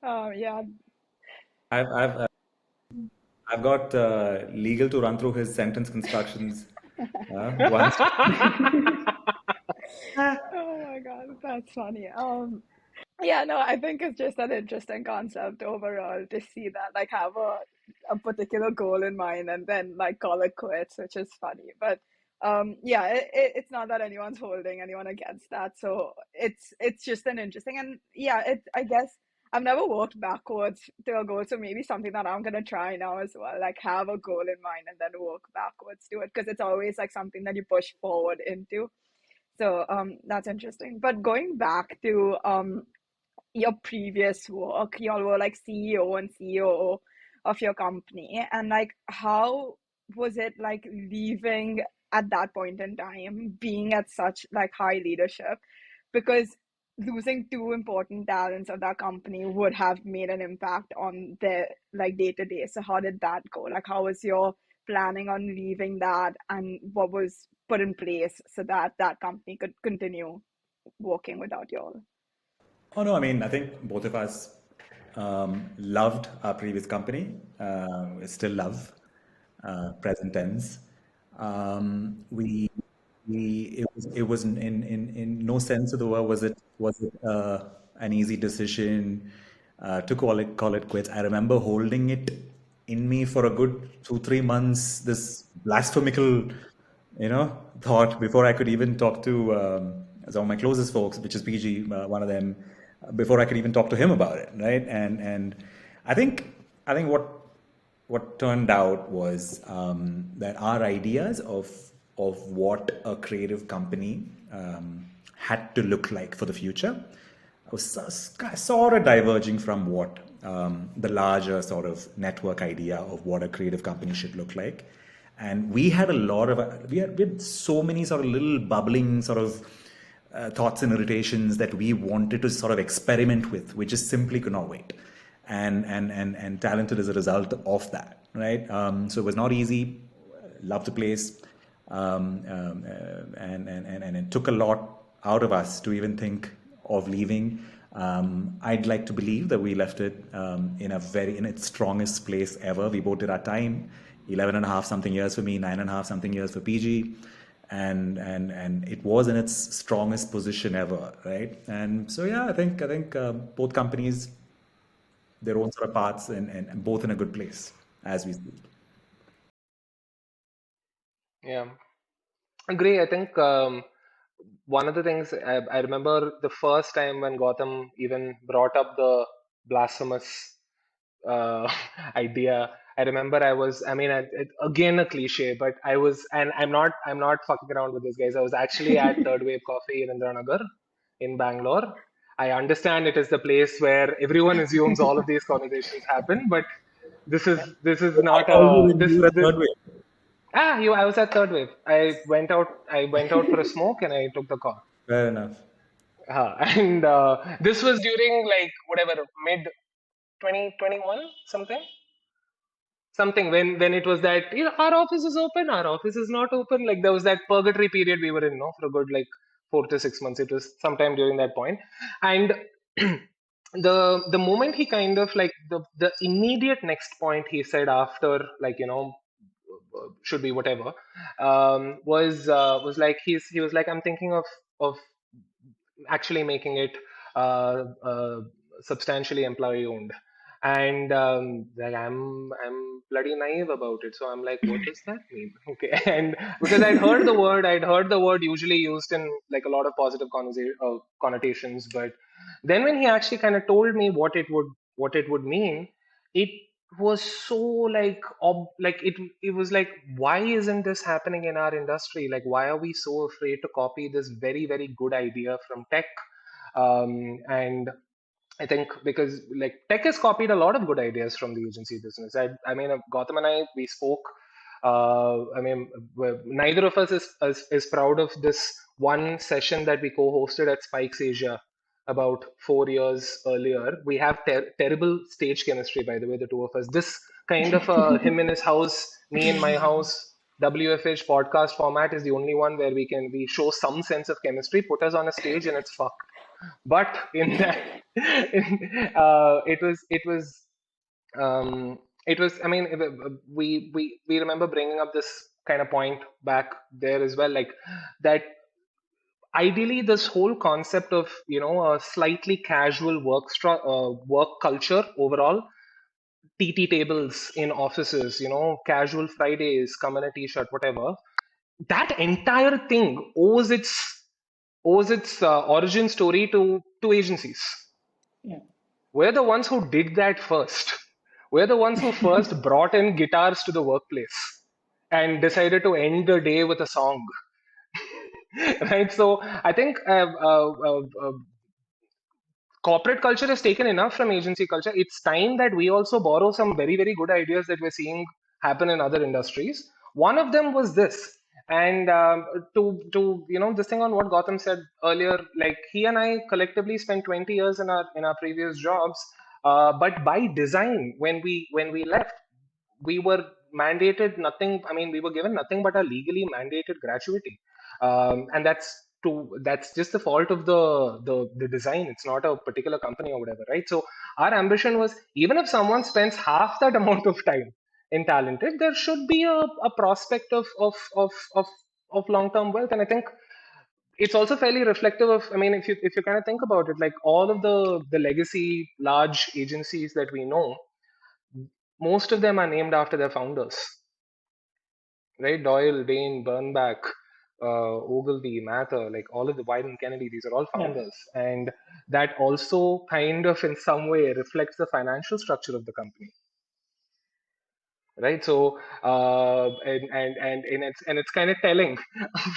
yeah. I've I've uh, I've got legal to run through his sentence constructions once. Oh my God, that's funny. Yeah, no, I think it's just an interesting concept overall to see that, like, have a particular goal in mind and then like call it quits, which is funny. But yeah, it's not that anyone's holding anyone against that. So it's just an interesting, and yeah, I guess I've never worked backwards to a goal, so maybe something that I'm gonna try now as well, like have a goal in mind and then work backwards to it, because it's always like something that you push forward into. So that's interesting. But going back to your previous work, y'all were like CEO and COO of your company, and like how was it like leaving at that point in time, being at such like high leadership, because losing two important talents of that company would have made an impact on their like day to day. So how did that go? Like, how was your planning on leaving that, and what was put in place so that that company could continue working without you all? Oh no, I mean, I think both of us loved our previous company. Still love, present tense. It was in no sense of the word was it an easy decision to call it quits. I remember holding it in me for a good 2-3 months. This blasphemical, thought before I could even talk to some of my closest folks, which is PG, one of them, before I could even talk to him about it, right? And I think what turned out was that our ideas of what a creative company had to look like for the future was sort of diverging from what the larger sort of network idea of what a creative company should look like. And we had a lot of we had so many sort of little bubbling sort of thoughts and irritations that we wanted to sort of experiment with. We just simply could not wait, and talented as a result of that, right? So it was not easy. Loved the place, and it took a lot out of us to even think of leaving. I'd like to believe that we left it in its strongest place ever. We both did our time, 11 and a half something years for me, 9.5 something years for PG, and it was in its strongest position ever, right? And so yeah, I think both companies, their own sort of paths, and both in a good place as we speak. Yeah, agree. I think one of the things I remember the first time when Gautam even brought up the blasphemous idea. I remember I mean, again a cliche, but and I'm not fucking around with this, guys. I was actually at Third Wave Coffee in Indranagar in Bangalore. I understand it is the place where everyone assumes all of these conversations happen, but this is I not called you a when this you were at this third wave. I was at Third Wave. I went out for a smoke and I took the call. Fair enough. And this was during like whatever mid 2021 something when it was that our office is open, our office is not open. Like there was that purgatory period we were in, no, for a good like 4 to 6 months. It was sometime during that point, and the moment he kind of like the immediate next point he said after like should be whatever was like he was like, I'm thinking of actually making it substantially employee owned. And like I'm bloody naive about it, so I'm like, what does that mean? Okay. And because I'd heard the word usually used in like a lot of positive connotations, but then when he actually kind of told me what it would mean, it was so like like it was like, why isn't this happening in our industry? Like, why are we so afraid to copy this very very good idea from tech? And I think because like tech has copied a lot of good ideas from the agency business. I mean, Gautam and I, we spoke. I mean, neither of us is proud of this one session that we co-hosted at Spikes Asia about 4 years earlier. We have terrible stage chemistry, by the way, the two of us. This kind of him in his house, me in my house, WFH podcast format is the only one where we show some sense of chemistry. Put us on a stage and it's fucked. But in that, it was I mean, we remember bringing up this kind of point back there as well, like that ideally this whole concept of a slightly casual work culture overall, TT tables in offices, casual Fridays, come in a t-shirt, whatever, that entire thing owes its origin story to agencies. Yeah. We're the ones who did that first. We're the ones who first brought in guitars to the workplace and decided to end the day with a song. Right? So I think corporate culture has taken enough from agency culture. It's time that we also borrow some very, very good ideas that we're seeing happen in other industries. One of them was this. And to this thing on what Gautam said earlier, like he and I collectively spent 20 years in our previous jobs, but by design, when we left, we were mandated nothing. I mean, we were given nothing but a legally mandated gratuity, and that's just the fault of the design. It's not a particular company or whatever, right? So our ambition was, even if someone spends half that amount of time in talented, there should be a prospect of long-term wealth. And I think it's also fairly reflective of, I mean, if you kind of think about it, like all of the legacy large agencies that we know, most of them are named after their founders, right? Doyle, Bain, Bernbach, Ogilvy, Mather, like all of the Wyden, Kennedy, these are all Yeah. founders. And that also kind of in some way reflects the financial structure of the company, right? So and it's kind of telling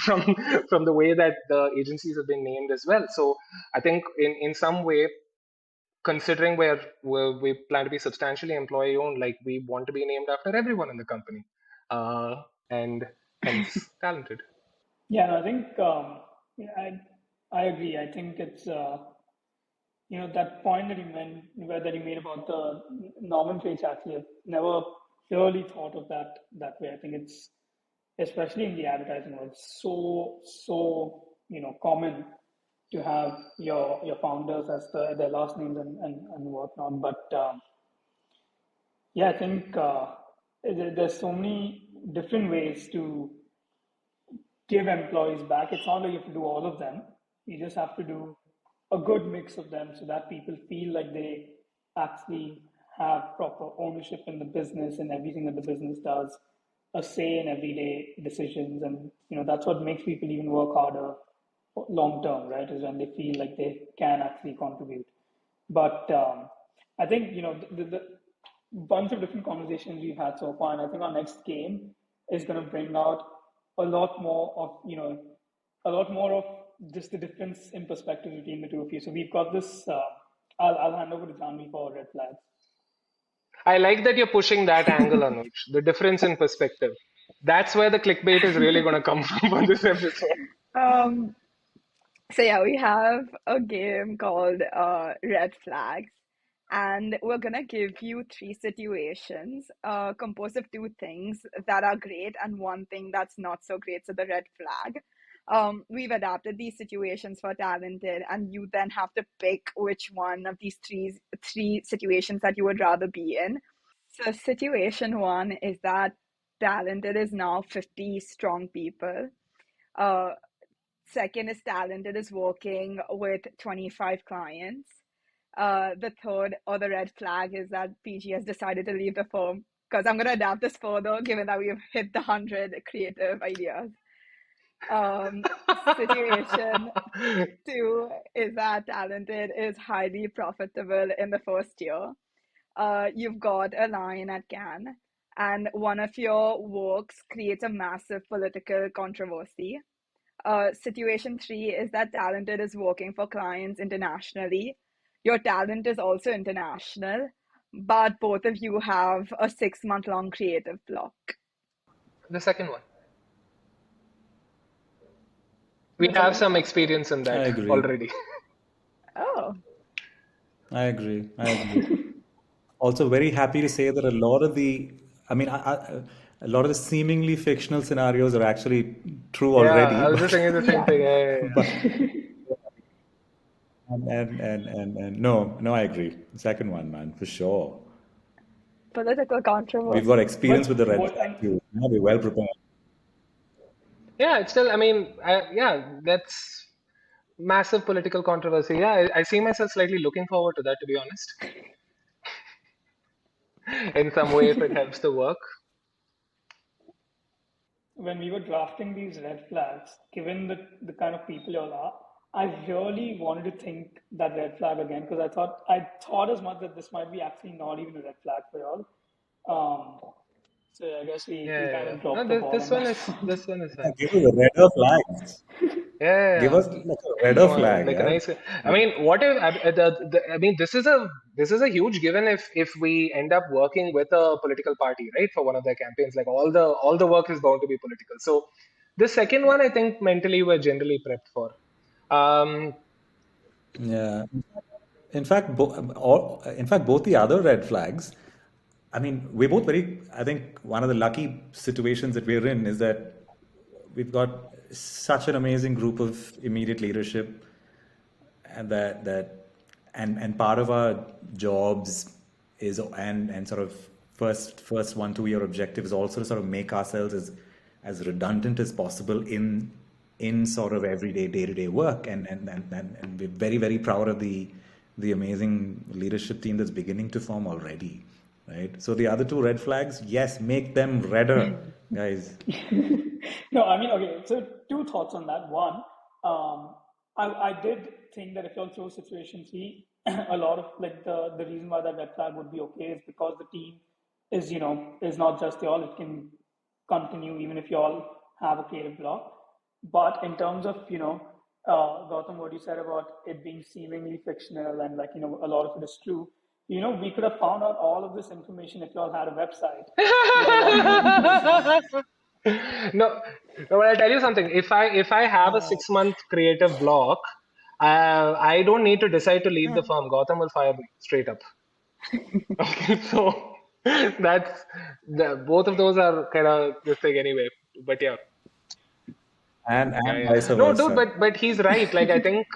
from from the way that the agencies have been named as well. So I think in some way, considering where we plan to be substantially employee owned, like we want to be named after everyone in the company, and hence talented. Yeah, no, I think yeah, I agree. I think it's that point that you made about the nomenclature. Actually, I've never really thought of that way. I think it's, especially in the advertising world, so common to have your founders as their last names and whatnot. But yeah, I think there's so many different ways to give employees back. It's not like you have to do all of them. You just have to do a good mix of them so that people feel like they actually have proper ownership in the business and everything that the business does, a say in everyday decisions, and that's what makes people even work harder long term, right? Is when they feel like they can actually contribute. But I think the bunch of different conversations we've had so far, and I think our next game is going to bring out a lot more of just the difference in perspective between the two of you. So we've got this. I'll hand over to Janvi for red flags. I like that you're pushing that angle, Anuj. The difference in perspective. That's where the clickbait is really going to come from on this episode. Um, so yeah, we have a game called Red Flags, and we're gonna give you three situations composed of two things that are great and one thing that's not so great. So the red flag. We've adapted these situations for talented, and you then have to pick which one of these three situations that you would rather be in. So situation one is that talented is now 50 strong people. Uh, Second is talented is working with 25 clients. The third, or the red flag, is that PG has decided to leave the firm, because I'm going to adapt this further given that we've hit the 100 creative ideas. Situation two is that talented is highly profitable in the first year. You've got a line at Cannes, and one of your works creates a massive political controversy. Situation three is that talented is working for clients internationally. Your talent is also international, but both of you have a 6-month long creative block. The second one. We That's have okay. some experience in I that agree. already. Oh, I agree. I agree. Also, very happy to say that a lot of a lot of the seemingly fictional scenarios are actually true Yeah, already. I was just But thinking the same yeah. thing. Yeah. but and no, I agree. Second one, man, for sure. Political We've got controversy. experience with the red What flag too. We're well prepared. Yeah, it's still, I mean, yeah, that's massive political controversy. Yeah, I see myself slightly looking forward to that, to be honest, in some way, if it helps the work. When we were drafting these red flags, given the kind of people you all are, I really wanted to think that red flag again, because I thought as much that this might be actually not even a red flag for y'all. So I guess we kind Yeah. of No, dropped the this ball this on one that is one. this one is Yeah, fine. give us a redder flags. Give Yeah. us like a redder Come on, flag, like a yeah. nice. I mean, what if I mean, this is a huge given if we end up working with a political party, right, for one of their campaigns. Like all the work is bound to be political. So The second one, I think mentally we're generally prepped for. Um, Yeah. In fact, both the other red flags. I mean, we're both very. I think one of the lucky situations that we're in is that we've got such an amazing group of immediate leadership, and and part of our jobs is and sort of first 1 2 year objective is also to sort of make ourselves as redundant as possible in sort of everyday day-to-day work, and we're very proud of the amazing leadership team that's beginning to form already, right? So the other two red flags, yes, make them redder, guys. No, I mean, okay, so two thoughts on that. One, I did think that if you'll throw situation three, a lot of like the reason why that red flag would be okay is because the team is, is not just y'all, it can continue even if y'all have a creative block. But in terms of, Gautam, what you said about it being seemingly fictional and like, a lot of it is true, we could have found out all of this information if y'all had a website with a lot more information. no, no, but I'll tell you something. If I have a Uh, 6 month creative block, I don't need to decide to leave the firm. Gautam will fire me straight up. Okay, so both of those are kind of this thing anyway. But yeah, yeah, And yeah. vice No, dude, versa. but he's right. Like I think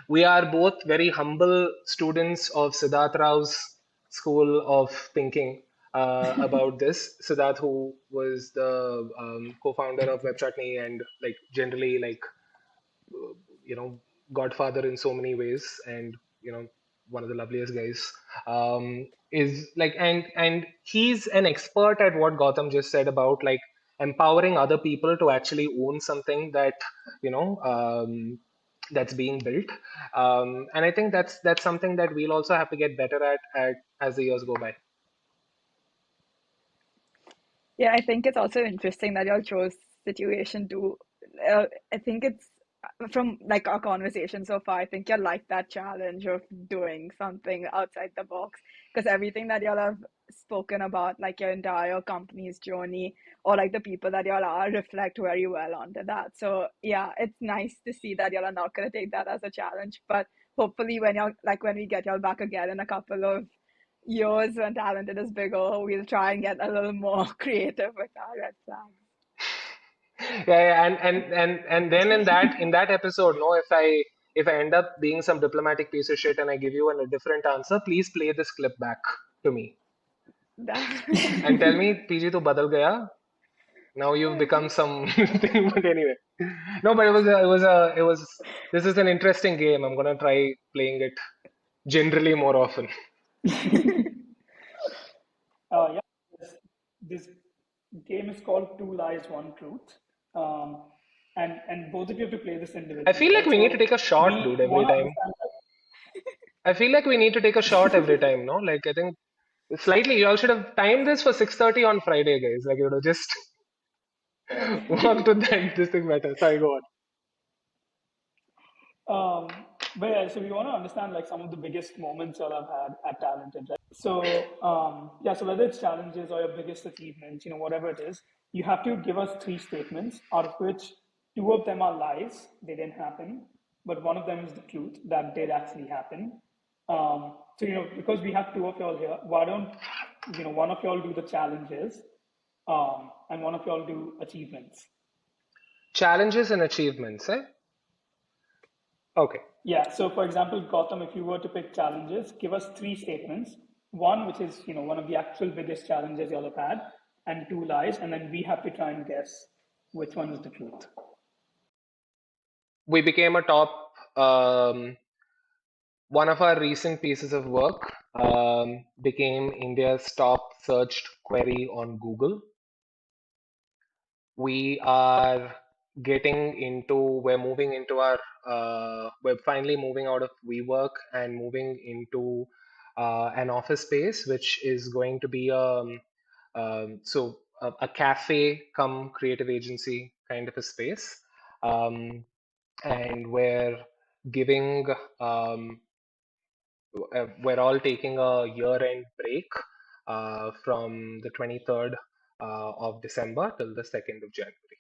we are both very humble students of Siddharth Rao's school of thinking about this. Siddharth, who was the co-founder of Webchutney and like generally like you know godfather in so many ways, and one of the loveliest guys, is like, and he's an expert at what Gautam just said about like empowering other people to actually own something that you know that's being built. And I think that's something that we'll also have to get better at as the years go by. Yeah, I think it's also interesting that y'all chose situation to. I think it's from like our conversation so far. I think you like that challenge of doing something outside the box because everything that y'all have spoken about, like your entire company's journey or like the people that y'all are, reflect very well onto that. So yeah, it's nice to see that y'all are not gonna take that as a challenge, but hopefully when y'all like when we get y'all back again in a couple of yours when talented is bigger, we'll try and get a little more creative with our red flags. Yeah, and then in that episode, no, if I end up being some diplomatic piece of shit and I give you a different answer, please play this clip back to me and tell me, PG, tu badal gaya. Now you've become some thing. But anyway, no, but it was. This is an interesting game. I'm gonna try playing it generally more often. yeah, this game is called Two Lies, One Truth. Um, and both of you have to play this I individually, feel like right? we need to So take a shot, dude, we every want to time. understand I feel like we need to take a shot every time, no? Like I think slightly. You all should have timed this for 6:30 on Friday, guys. Like just worked with that. This thing better. Sorry, go on. but yeah, so we want to understand like some of the biggest moments y'all have had at Talented, right? So yeah, so whether it's challenges or your biggest achievements, whatever it is, you have to give us three statements, out of which two of them are lies, they didn't happen, but one of them is the truth that did actually happen. So because we have two of y'all here, why don't one of y'all do the challenges, and one of y'all do achievements? Challenges and achievements, eh? Okay. Yeah. So, for example, Gautam, if you were to pick challenges, give us three statements. One, which is one of the actual biggest challenges you'll have had, and two lies, and then we have to try and guess which one is the truth. We became a top one of our recent pieces of work became India's top searched query on Google. We are we're moving into we're finally moving out of WeWork and moving into an office space, which is going to be a cafe come creative agency kind of a space. And giving, um, we're all taking a year-end break from the 23rd of December till the 2nd of January.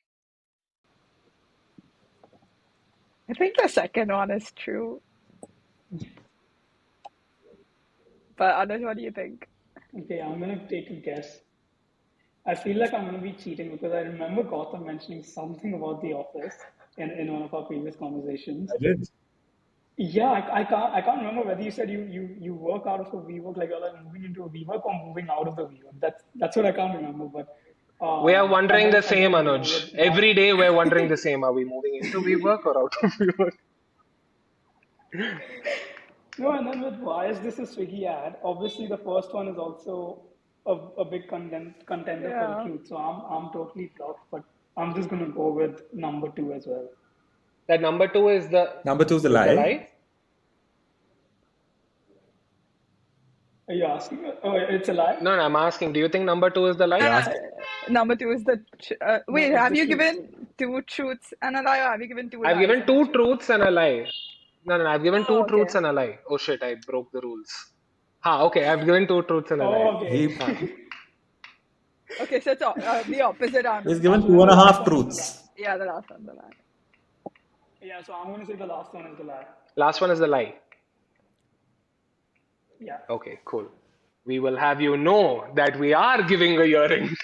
I think the second one is true. But Anuj, what do you think? Okay, I'm gonna take a guess. I feel like I'm gonna be cheating because I remember Gautam mentioning something about the office in one of our previous conversations. I did. Yeah, I can't remember whether you said you work out of a WeWork, like you're like moving into a WeWork or moving out of the WeWork. That's what I can't remember. But We are and wondering the then same, again, Anuj. with why Every day we're wondering the same. Are we moving into WeWork or out of WeWork? no, and then with why is this a Swiggy ad? Obviously, the first one is also a big contender for Yeah. Recruit. So I'm totally blocked, but I'm just gonna go with number two as well. That number two is Number two is the the lie. lie. Are you asking? Oh, it's a lie. No, I'm asking. Do you think number two is the lie? You're asking. Number two is the No, wait. it's Have the you truth. given two truths and a lie, or have you given two I've lies given and a two truth? truths and a lie. No, I've given Oh, two truths okay. and a lie. Oh shit, I broke the rules. Okay, I've given two truths and a lie. Oh, okay. He Okay, so it's the opposite, he's Anuj. given So two then and the a last half one is the lie. truths. Yeah, the last one, the lie. Yeah, so I'm gonna say the last one is the lie. Last one is the lie. Yeah. Okay, cool. We will have you know that we are giving a year-end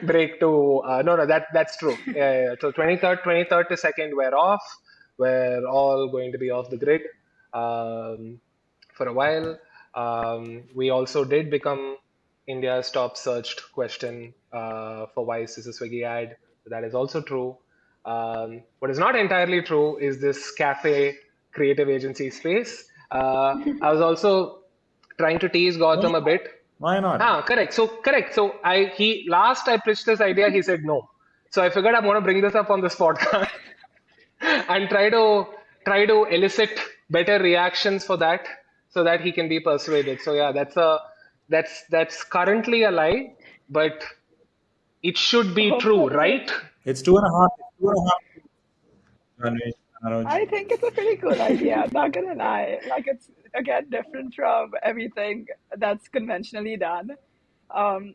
break to no, that's true. So 23rd to 2nd we're off. We're all going to be off the grid for a while. We also did become India's top searched question for why is this a Swiggy ad. So that is also true. What is not entirely true is this cafe creative agency space. I was also trying to tease Gautam a bit. Why not? Correct. So I pitched this idea, he said no. So I figured I'm gonna bring this up on this podcast and try to elicit better reactions for that so that he can be persuaded. So yeah, that's currently a lie, but it should be true, Okay. right? It's two and a half. It's two and a half. Ramesh, Anuj. I think it's a pretty cool idea. I'm not gonna lie. Like it's again different from everything that's conventionally done.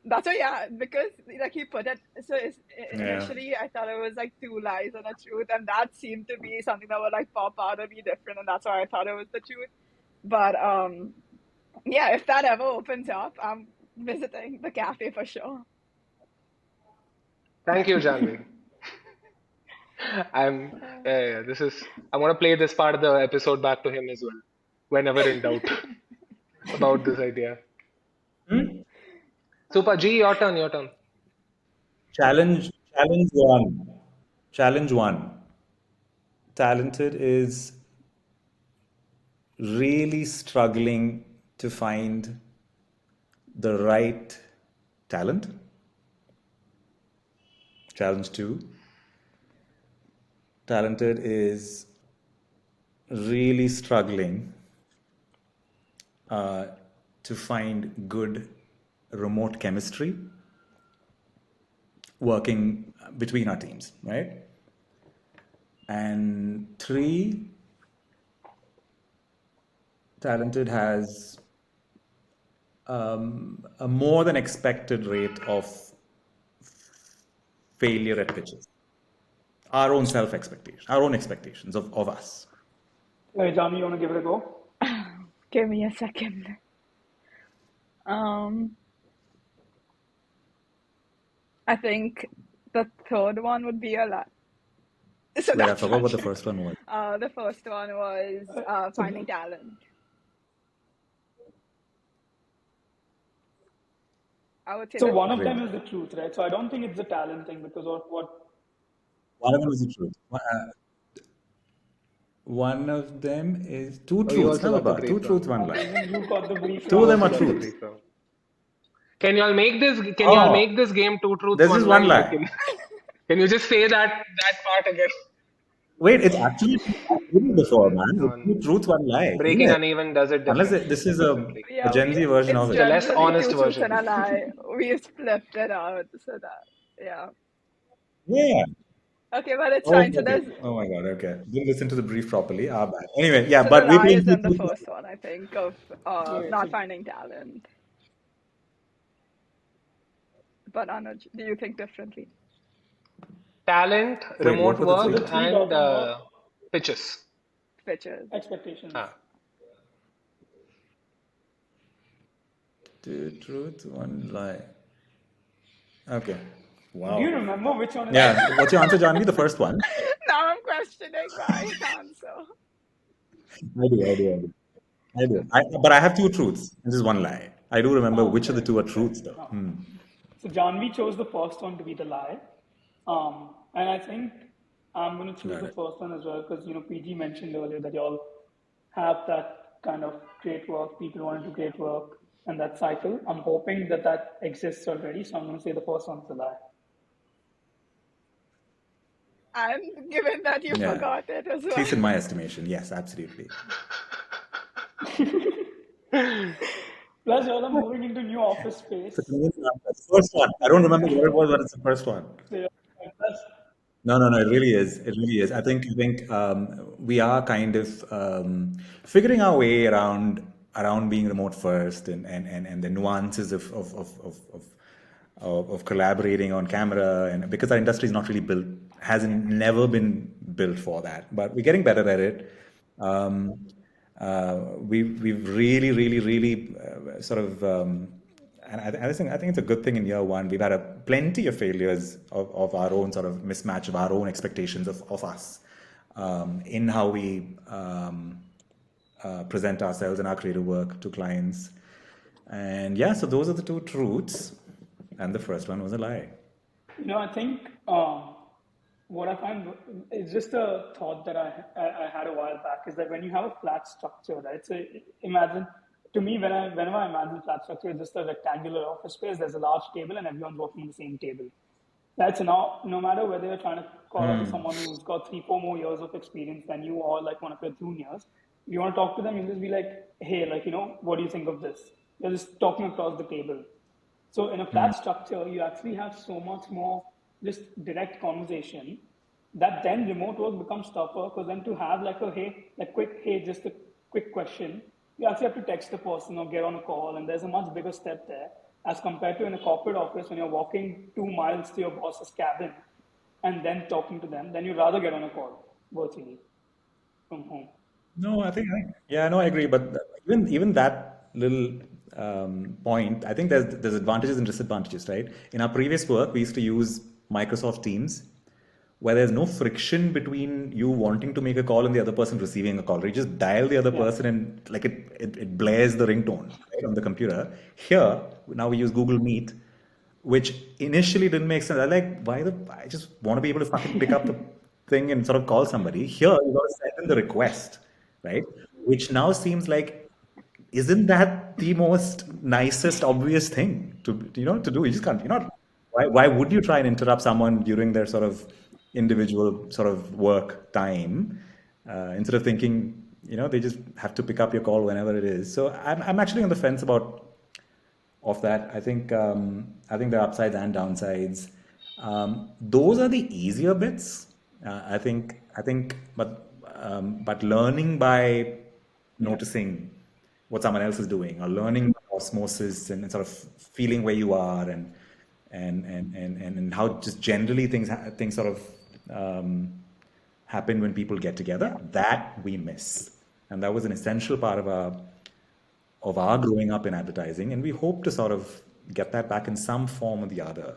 That's why, yeah, because like he put it. So Yeah. initially, I thought it was like two lies and a truth, and that seemed to be something that would like pop out or be different, and that's why I thought it was the truth. But yeah, if that ever opens up, I'm visiting the cafe for sure. Thank you, Janvi. I'm yeah, I'm gonna play this part of the episode back to him as well, whenever in doubt about this idea. Super G, your turn, your turn. Challenge one. Challenge one. Talented is really struggling to find the right talent. Challenge two. Talented is really struggling to find good remote chemistry working between our teams, right? And three, Talented has a more than expected rate of failure at pitches. Our own self expectation, our own expectations of us. Hey, John, you wanna give it a go? Give me a second. I think the third one would be a lie. So Wait, I that's forgot not what the true. first one was. The first one was So, finding talent. I would say so that. one of Great. them is the truth, right? So I don't think it's the talent thing because what One of them is the truth. One of them is two Oh, you truths. also Never got the bad. Two brief truths, wrong. one lie. even you got the brief Two of You wrong. them also are got the truths. brief wrong. Can y'all make this? Can y'all Oh, make this game two truths, there's one just lie? one Like, lie. can you just say that part again? Wait, it's actually before, man. It's On two truths, one lie, isn't Breaking it? Uneven does it Unless differently. this is Differently. a Yeah, Gen Z version it's of It's it. a less generally honest two truths and version. a lie. We've flipped it out so that, yeah. Yeah. Okay, but it's Oh, fine. So okay. there's Oh my God. Okay. Didn't listen to the brief properly. Ah, bad. Anyway, yeah, so the but we're lie playing is two in the truths. first one, I think, of Okay, not so finding talent. But Anuj, do you think differently? Talent, Wait, what remote were the So work, the three? three, and Gautam, were pitches. Pitches. expectations. Ah. Two truths, one lie. Okay. Do you Wow. remember which one is the Yeah. truth? What's your answer, Janvi? The first one? Now I'm questioning my answer. I do. I do. I do. I do. But I have two truths. This is one lie. I do remember Oh, which of the fair, two are fair. truths, though. Oh. So Janvi chose the first one to be the lie. And I think I'm going to choose Got the it. first one as well because, PG mentioned earlier that y'all have that kind of great work, people want to do great work, and that cycle. I'm hoping that that exists already, so I'm going to say the first one's the lie. And given that you Yeah. forgot it as At well. least in my estimation, yes, absolutely. Plus, y'all are moving into new office It's a space. convenient answer. It's the first one. I don't remember what it was, but it's the first one. So, plus, No, no, no. It really is. It really is. I think we are kind of figuring our way around being remote first, and the nuances of collaborating on camera, and because our industry is not really built, hasn't never been built for that, but we're getting better at it. Um, we've really sort of and I think it's a good thing in year one. We've had plenty of failures of our own sort of mismatch of our own expectations of us in how we present ourselves and our creative work to clients. And yeah, so those are the two truths, and the first one was a lie. I think what I find is just a thought that I had a while back is that when you have a flat structure, right? So imagine, to me, whenever I imagine flat structure, it's just a rectangular office space. There's a large table and everyone's working on the same table. Right. So now, no matter whether you're trying to call out to someone who's got 3, 4 more years of experience than you, or like one of your juniors, you want to talk to them, you just be like, hey, like, what do you think of this? You're just talking across the table. So in a flat structure, you actually have so much more just direct conversation that then remote work becomes tougher because then to have like a hey, like quick, hey, just a quick question, you actually have to text the person or get on a call, and there's a much bigger step there as compared to in a corporate office when you're walking 2 miles to your boss's cabin and then talking to them, then you'd rather get on a call virtually from home. No, yeah, no, I agree. But even that little point, I think there's advantages and disadvantages, right? In our previous work, we used to use Microsoft Teams, where there's no friction between you wanting to make a call and the other person receiving a call. You just dial the other Yeah. person and like it blares the ringtone right on the computer. Here, now we use Google Meet, which initially didn't make sense. I like I just want to be able to fucking pick up the thing and sort of call somebody. Here, you got to send in the request, right? Which now seems like, isn't that the most nicest obvious thing to do? You just can't. You're not. Why would you try and interrupt someone during their sort of individual sort of work time instead of thinking they just have to pick up your call whenever it is. So I'm actually on the fence about of that. I think there are upsides and downsides. Those are the easier bits. But learning by Yeah. noticing what someone else is doing, or learning by osmosis, and sort of feeling where you are, and how just generally things sort of happen when people get Yeah. together. That we miss, and that was an essential part of our growing up in advertising, and we hope to sort of get that back in some form or the other.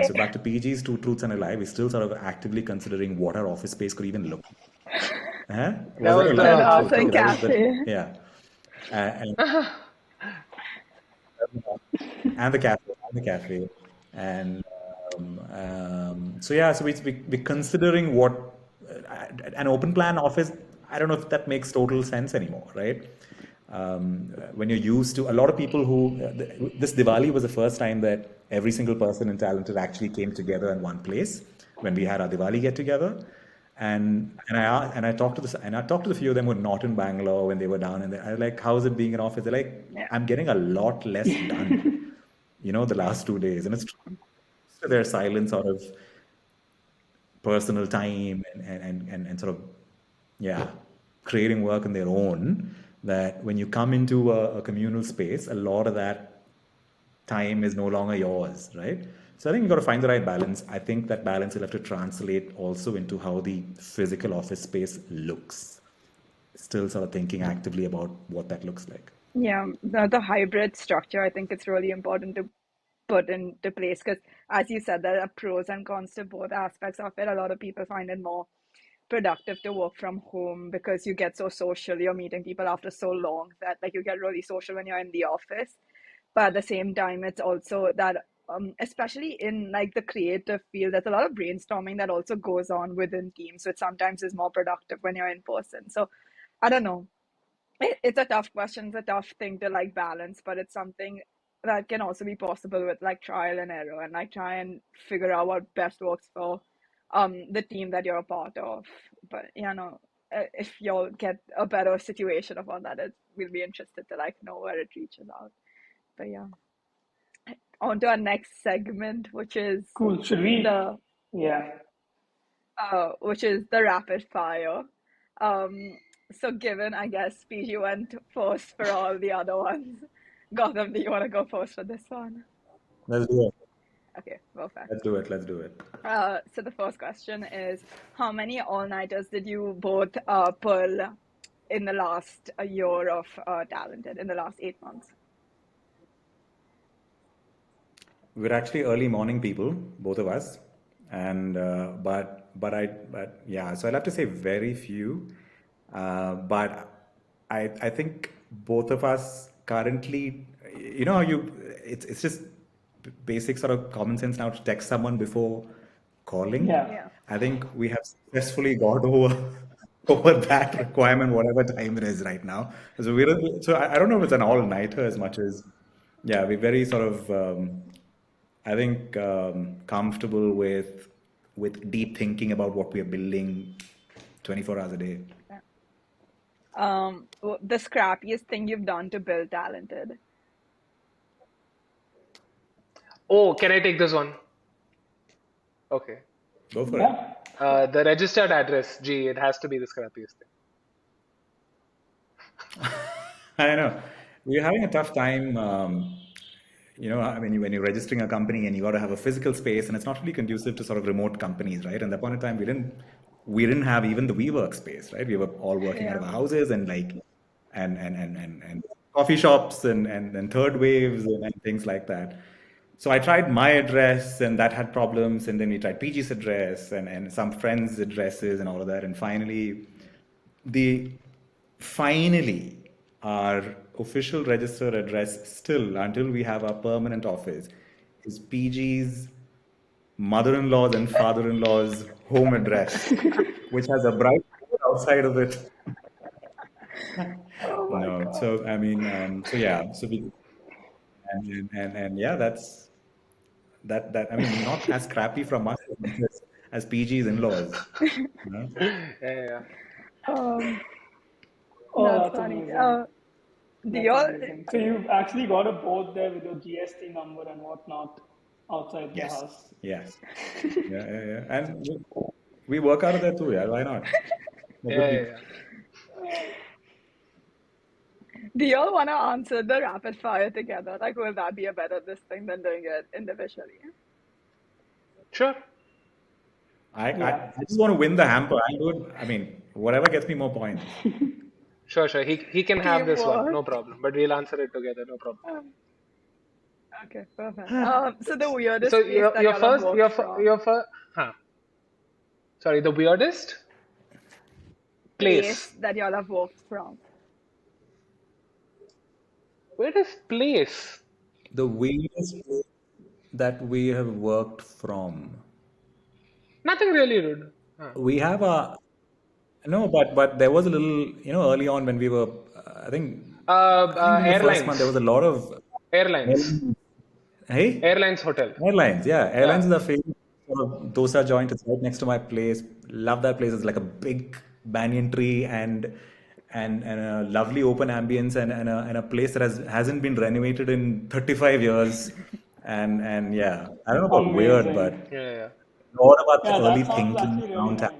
So back to PG's two truths and a lie, we're still sort of actively considering what our office space could even look like. Huh? That Was that was a lie? And the Okay, true also okay, in truth. that was the cafe. yeah, and and the cafe, and so yeah, so we're considering what an open plan office. I don't know if that makes total sense anymore, right? When you're used to a lot of people who this Diwali was the first time that every single person in Talented actually came together in one place when we had our Diwali get together. And I talked to the few of them who were not in Bangalore when they were down, and I was like, "How's it being in office?" They're like, Yeah. "I'm getting a lot less done, the last 2 days," and it's true. So their silence sort of personal time and sort of yeah creating work on their own, that when you come into a communal space, a lot of that time is no longer yours, right? So I think you got to find the right balance. I think that balance will have to translate also into how the physical office space looks. Still sort of thinking actively about what that looks like. Yeah, the hybrid structure, I think it's really important to put into place because, as you said, there are pros and cons to both aspects of it. A lot of people find it more productive to work from home because you get so social, you're meeting people after so long that like you get really social when you're in the office. But at the same time, it's also that especially in like the creative field, there's a lot of brainstorming that also goes on within teams, which sometimes is more productive when you're in person. So I don't know. It's a tough question. It's a tough thing to like balance, but it's something that can also be possible with like trial and error and like try and figure out what best works for the team that you're a part of. But if you'll get a better situation about that, we'll be interested to like know where it reaches out. But yeah, on to our next segment, which is Cool. Should we? the Yeah. which is the rapid fire. So given, I guess, PG went first for all the other ones. Gautam, do you want to go first for this one? Let's do it. Okay, perfect. Let's do it. Let's do it. So the first question is, how many all-nighters did you both pull in the last year of Talented, in the last 8 months? We're actually early morning people, both of us, and but yeah. So I'll have to say very few, but I think both of us currently, you know, how you it's just basic sort of common sense now to text someone before calling. Yeah. Yeah. I think we have successfully got over over that requirement, whatever time it is right now. So I don't know if it's an all-nighter as much as, yeah, we're very sort of I think comfortable with deep thinking about what we are building 24 hours a day. The scrappiest thing you've done to build Talented? Oh, can I take this one? Okay. Go for Yeah. The registered address, gee, it has to be the scrappiest thing. it. I know. We're having a tough time. I mean, when you're registering a company and you got to have a physical space, and it's not really conducive to sort of remote companies, right? And at that point in time, we didn't have even the WeWork space, right? We were all working out of Yeah. our houses and like and coffee shops and third waves and things like that. So I tried my address and that had problems, and then we tried PG's address and some friends' addresses and all of that, and the finally our official registered address still until we have our permanent office is PG's mother-in-law's and father-in-law's home address, which has a bright outside of it. Oh my No, God. so I mean, so yeah, so we and yeah, that's that. I mean, not as crappy from us as PG's in-laws. You know? Yeah. Oh, That's that's funny. amazing. Do That's y'all amazing. So you've actually got a board there with your GST number and whatnot outside the Yes, house. yes, yeah, and we work out of there too. Yeah, why not? We're good people. do y'all want to answer the rapid fire together? Like, will that be a better this thing than doing it individually? Sure. I just want to win the hamper. I'm good. I mean, whatever gets me more points. Sure. He can have this one, no Teamwork. problem. But we'll answer it together, no problem. Okay, perfect. So the weirdest So place that your y'all have first worked from, your first sorry, the weirdest place place. that y'all have worked from. Weirdest place. The weirdest place that we have worked from. Nothing really rude. We have a no, but there was a little, early on when we were, I think in the first month there was Airlines. a lot of Airlines. hey, Airlines hotel. airlines. Yeah, Yeah. airlines is a famous sort of dosa joint. It's right next to my place. Love that place. It's like a big banyan tree and a lovely open ambience and a place that hasn't been renovated in 35 years. And yeah, I don't know about weird, but Amazing. Yeah. a lot about Yeah, the early that sounds thinking actually really around nice.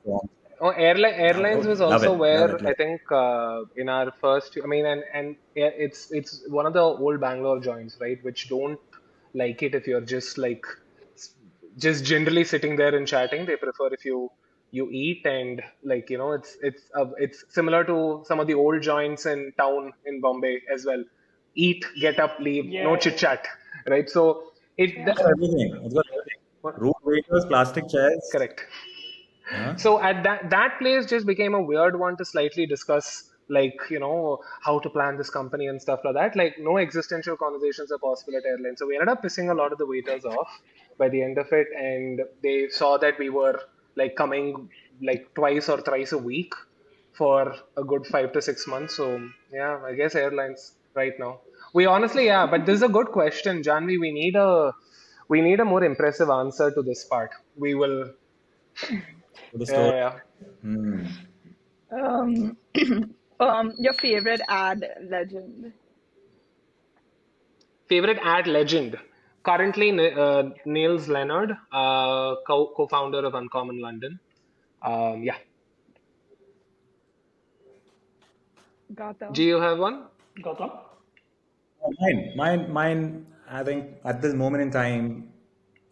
talented. Oh, airlines was Love also it, love where it, love I it. think in our first, I mean, and yeah, it's one of the old Bangalore joints, right? Which don't like it if you're just like s- just generally sitting there and chatting. They prefer if you eat and like it's similar to some of the old joints in town in Bombay as well. Eat, get up, leave, no chit Yeah. chat, right? So it Yeah. It's got everything. It's got everything. Room waiters, plastic chairs. correct. Huh? So at that place just became a weird one to slightly discuss, like, how to plan this company and stuff like that. Like no existential conversations are possible at airlines. So we ended up pissing a lot of the waiters off by the end of it, and they saw that we were like coming like twice or thrice a week for a good 5 to 6 months. So yeah, I guess airlines right now. We honestly, yeah, but this is a good question, Janvi. We need a more impressive answer to this part. We will, For the yeah, story. yeah. Hmm. Um, your favorite ad legend. Favorite ad legend. Currently, Niels Leonard, co-founder of Uncommon London. Yeah. Do Gautam. you have one? Gautam? Mine. I think at this moment in time,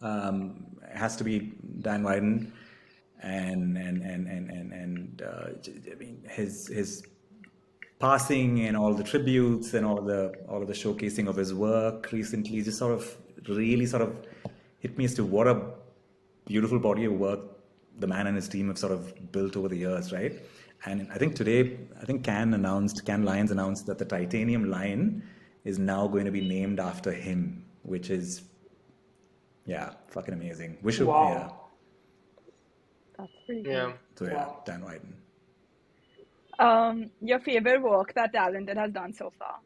it has to be Dan Wyden, I mean his passing and all the tributes and all of the showcasing of his work recently just sort of really sort of hit me as to what a beautiful body of work the man and his team have sort of built over the years, right? And I think today, I think Cannes Lions announced that the titanium lion is now going to be named after him, which is, yeah, fucking amazing. Yeah. Wow. That's pretty Yeah. cool. So yeah, Wow. Dan Wyden. Your favorite work that Talented has done so far.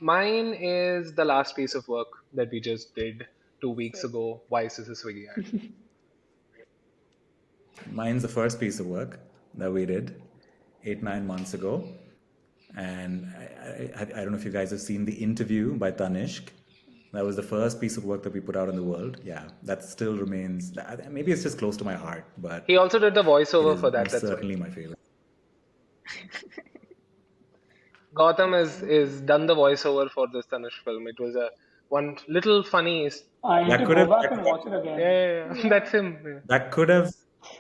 Mine is the last piece of work that we just did 2 weeks Sick. ago. Vice is a Swiggy ad. Mine's the first piece of work that we did 8, 9 months ago. And I don't know if you guys have seen the interview by Tanishq. That was the first piece of work that we put out in the world. Yeah, that still remains. Maybe it's just close to my heart, but He also did the it voiceover is for that. most That's why. certainly my favorite. Gautam That's is so cool. is done the voiceover for this Tanush film. It was a one little funny. I need That to could go have back and watch it Yeah, again. yeah, yeah. Yeah. That's him. Yeah. that could have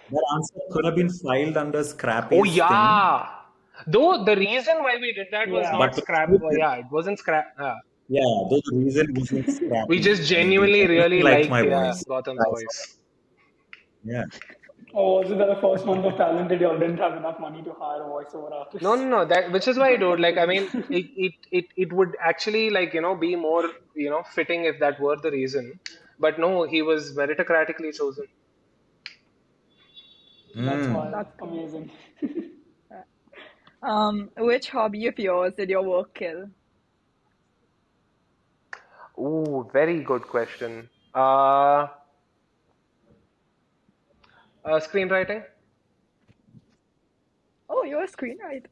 that answer could have been filed under Oh Scrappy's thing, yeah. Though the reason why we did that was Yeah. not but the scrap. truth is, Yeah, it wasn't scrap. yeah, though the reason wasn't We Scrappy. just I mean, they genuinely genuinely really liked liked, my yeah, voice. Gautam's voice. Yeah. Or was it that the first month of Talented, y'all didn't have enough money to hire a voiceover No, artist? no, no. That which is why, dude. That Like, could I be. mean, it would actually like be more fitting if that were the reason. But no, he was meritocratically chosen. That's wild. That's cool. Amazing. Which hobby of yours did your work kill? Ooh, very good question. Screenwriting. Oh, you're a screenwriter.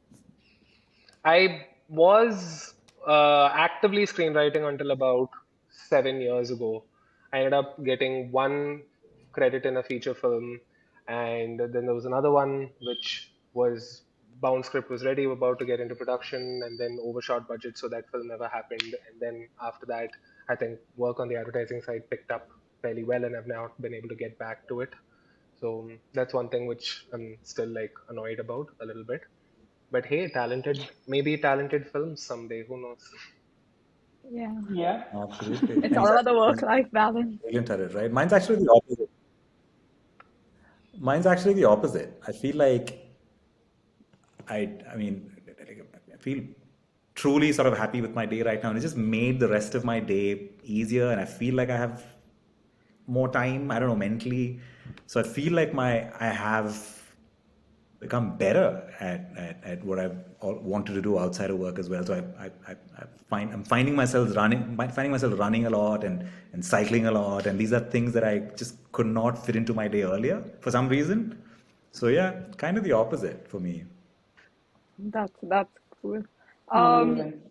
I was actively screenwriting until about 7 years ago. I ended up getting one credit in a feature film, and then there was another one which was bound script was ready, about to get into production, and then overshot budget, so that film never happened. And then after that, I think work on the advertising side picked up fairly well, and I've now been able to get back to it. So that's one thing which I'm still like annoyed about a little bit. But hey, maybe talented films someday, who knows? Yeah. Yeah. Absolutely. It's And all he's about the actually work-life balance. brilliant at it, right? Mine's actually the opposite. Mine's actually the opposite. I feel like I mean, I feel truly sort of happy with my day right now, and it just made the rest of my day easier. And I feel like I have more time. I don't know, mentally. So I feel like I have become better at what I've wanted to do outside of work as well. So I'm finding myself running a lot and cycling a lot, and these are things that I just could not fit into my day earlier for some reason. So yeah, kind of the opposite for me. That's cool. Um, Amazing.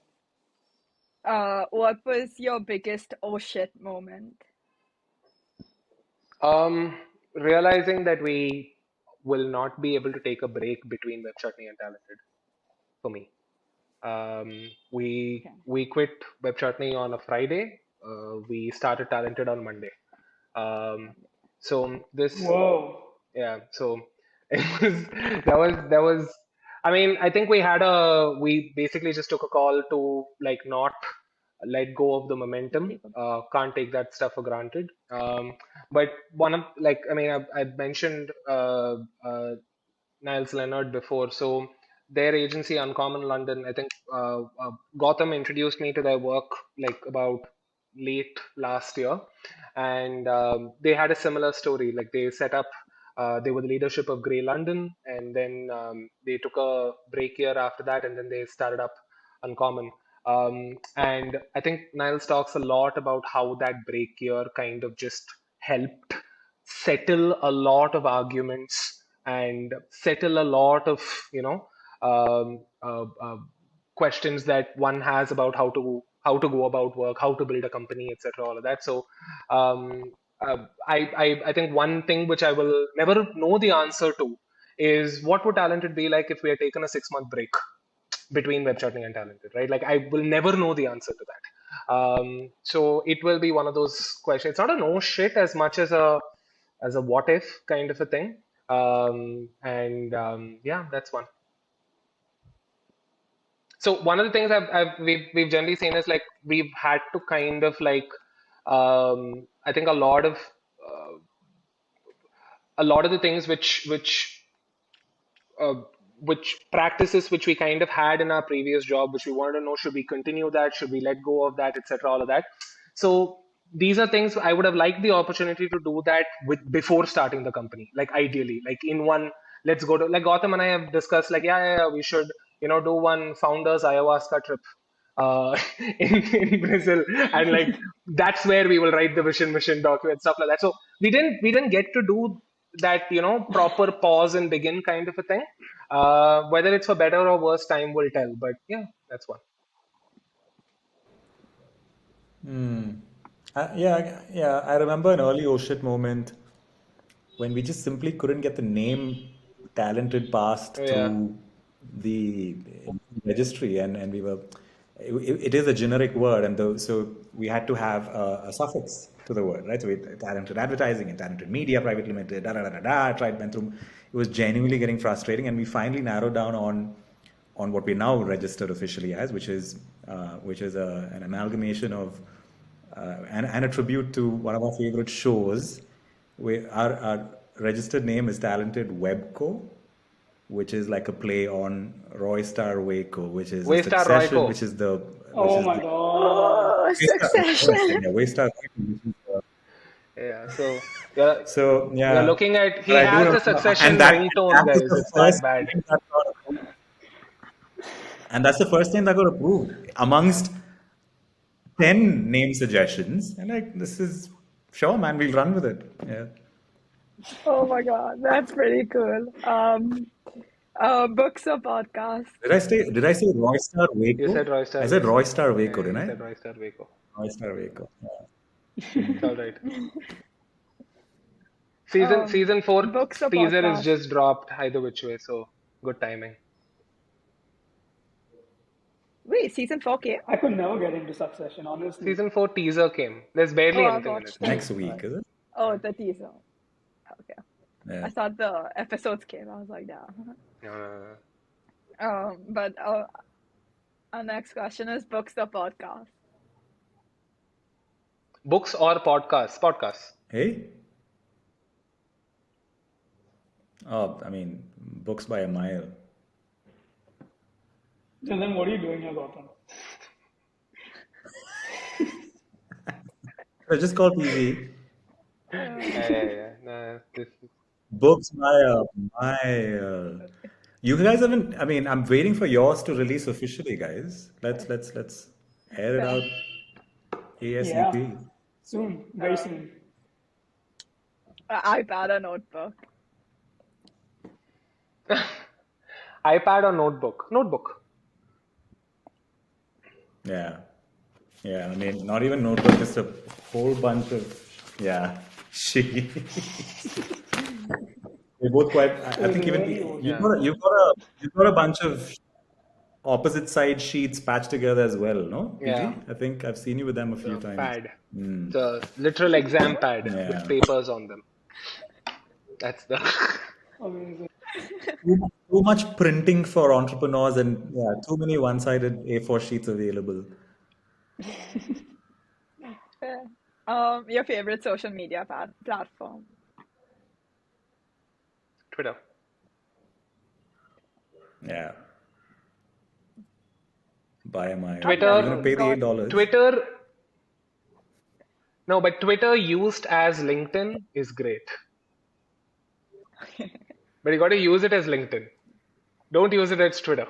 what was your biggest oh shit moment? Um, realizing that we will not be able to take a break between Webchutney and Talented for me. We quit Webchutney on a Friday. We started Talented on Monday. So this Whoa. yeah, so it was that was I mean, I think we basically just took a call to like not let go of the momentum. Can't take that stuff for granted. But one of like I mean I mentioned Niles Leonard before. So their agency, Uncommon London, I think Gautam introduced me to their work like about late last year, and they had a similar story. Like they set up, they were the leadership of Grey London, and then they took a break year after that, and then they started up Uncommon. And I think Niles talks a lot about how that break year kind of just helped settle a lot of arguments and settle a lot of you know um, questions that one has about how to go about work, how to build a company, etc. All of that. So I think one thing which I will never know the answer to is what would Talented be like if we had taken a 6 month break between Webchutney and Talented, right? Like I will never know the answer to that. So it will be one of those questions. It's not a no shit as much as a what if kind of a thing. And yeah, that's one. So one of the things we've generally seen is like we've had to kind of like I think a lot of the things uh, which practices which we kind of had in our previous job, which we wanted to know, should we continue that, should we let go of that, etc. All of that. So these are things I would have liked the opportunity to do that with before starting the company. Like ideally, like in one, let's go to like Gautam and I have discussed, like yeah, we should do one founders ayahuasca trip in Brazil, and like that's where we will write the vision mission document stuff like that. So we didn't get to do that proper pause and begin kind of a thing. Whether it's for better or worse, time will tell. But yeah, that's one. Yeah. I remember an early oh shit moment when we just simply couldn't get the name talented passed Yeah. through the registry, and we were it is a generic word, and so we had to have a suffix to the word, right? So we talented advertising and talented media private limited, da da da da da. Tried went through. It was genuinely getting frustrating, and we finally narrowed down on what we now registered officially as, which is an amalgamation of and a tribute to one of our favorite shows. Our registered name is Talented Webco, which is like a play on Roystar Waco, which is the Waystar Succession, Royco. which is the Oh my God. Oh, Succession. yeah, Waystar Waco, which is Yeah. So yeah, so we are yeah. looking at. He But I do has the remember, Succession ringtone, that was guys. the It's that first bad. name that got approved. And that's the first name that got approved amongst 10 name suggestions. And like, this is sure, man, we'll run with it. Yeah. Oh my God, that's pretty cool. Books or podcasts? Did I say Roystar You said Waco? I Roystar said Waco. Roystar Yeah, Waco, you didn't I? said Roystar Waco. Roystar Waco. Yeah. It's all right. Season four Books or teaser is podcasts? just dropped either which way, so good timing. Wait, season 4 came? I could never get into Succession, honestly. Season 4 teaser came. There's Oh, barely I've anything in it. watched it. Next week, is it? Oh, the teaser. Okay. Yeah. I thought the episodes came. I was like, yeah. But our next question is books or podcasts? Books or podcasts? Podcasts. Hey? Oh, I mean, books by a mile. And then what are you doing here, Gautam? Just call PG. Yeah. Nah, Books by a mile. You guys haven't. I mean, I'm waiting for yours to release officially, guys. Let's air it out Yeah, ASAP. soon, very soon. iPad or notebook? iPad or notebook? Notebook. Yeah. I mean, not even notebook, just a whole bunch of, yeah. She. We're both quite. I It was think even really old. you've Yeah. got you've got a bunch of opposite side sheets patched together as well, no? Yeah. PG? I think I've seen you with them a few The times. pad. It's a literal exam pad with Yeah. papers on them. That's the. Amazing. Too much printing for entrepreneurs and yeah, too many one-sided A4 sheets available. Fair. Your favorite social media platform? Twitter. Yeah. Buy my. I've Are you never gonna Twitter. pay the got. $8? Twitter. No, but Twitter used as LinkedIn is great. But you got to use it as LinkedIn. Don't use it as Twitter.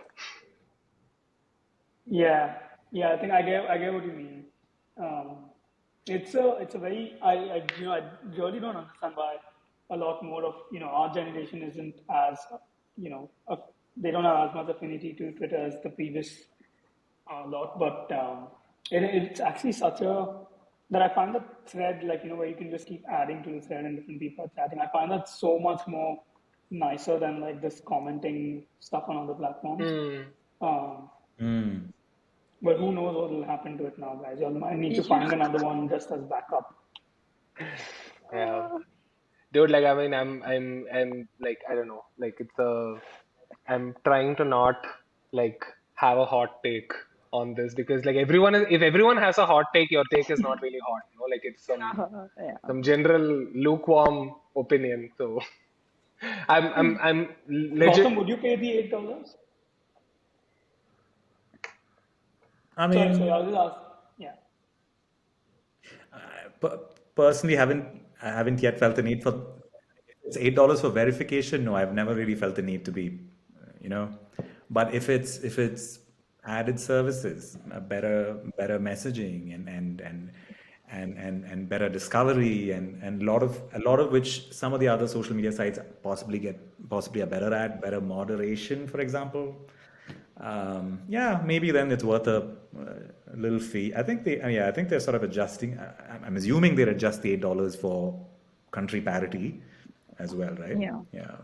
Yeah, yeah. I think I get what you mean. Um, it's a very I really don't understand why a lot more of our generation isn't as they don't have as much affinity to Twitter as the previous lot, but it's actually such a that I find the thread where you can just keep adding to the thread and different people are chatting. I find that so much more nicer than like this commenting stuff on other platforms. Hmm. Um, Mm. but who knows what will happen to it now, guys? You might need to Yeah. find another one just as backup. Yeah. Dude, like I mean, I'm like I don't know, like I'm trying to not like have a hot take on this because like if everyone has a hot take, your take is not really hot, like it's Yeah. some general lukewarm opinion. So I'm legit. Gautam, would you pay the $8? I Sorry, mean, I'll just ask. Yeah. per- personally, I haven't yet felt the need for. It's $8 for verification. No, I've never really felt the need to be, you know. But if it's added services, better messaging and better discovery and a lot of which some of the other social media sites possibly are better at, better moderation, for example. Yeah, maybe then it's worth a little fee. I think they're sort of adjusting. I'm assuming they're adjust the $8 for country parity as well, right? Yeah. Yeah.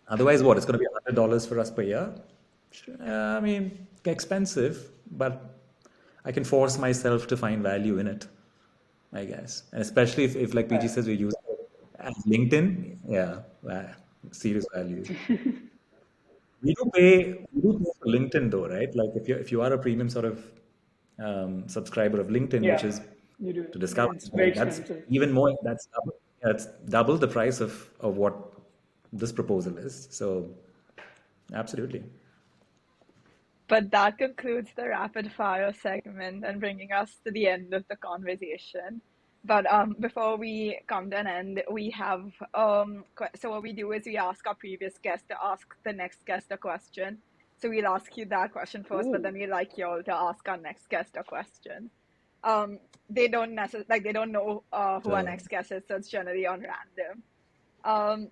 Otherwise, what? It's going to be $100 for us per year. I mean, expensive, but I can force myself to find value in it, I guess. And especially if like PG Fair. says, we use it as LinkedIn. Yeah, serious value. We do pay for LinkedIn though, right? Like if you are a premium sort of subscriber of LinkedIn, which Yeah, is you do. to discover, It's very right? That's expensive. even more. That's double the price of what this proposal is. So absolutely. But that concludes the rapid fire segment and bringing us to the end of the conversation. But before we come to an end, we have so what we do is we ask our previous guest to ask the next guest a question. So we'll ask you that question first, but Ooh. then we like you all to ask our next guest a question. They don't they don't know who our So next guest is, so it's generally on random.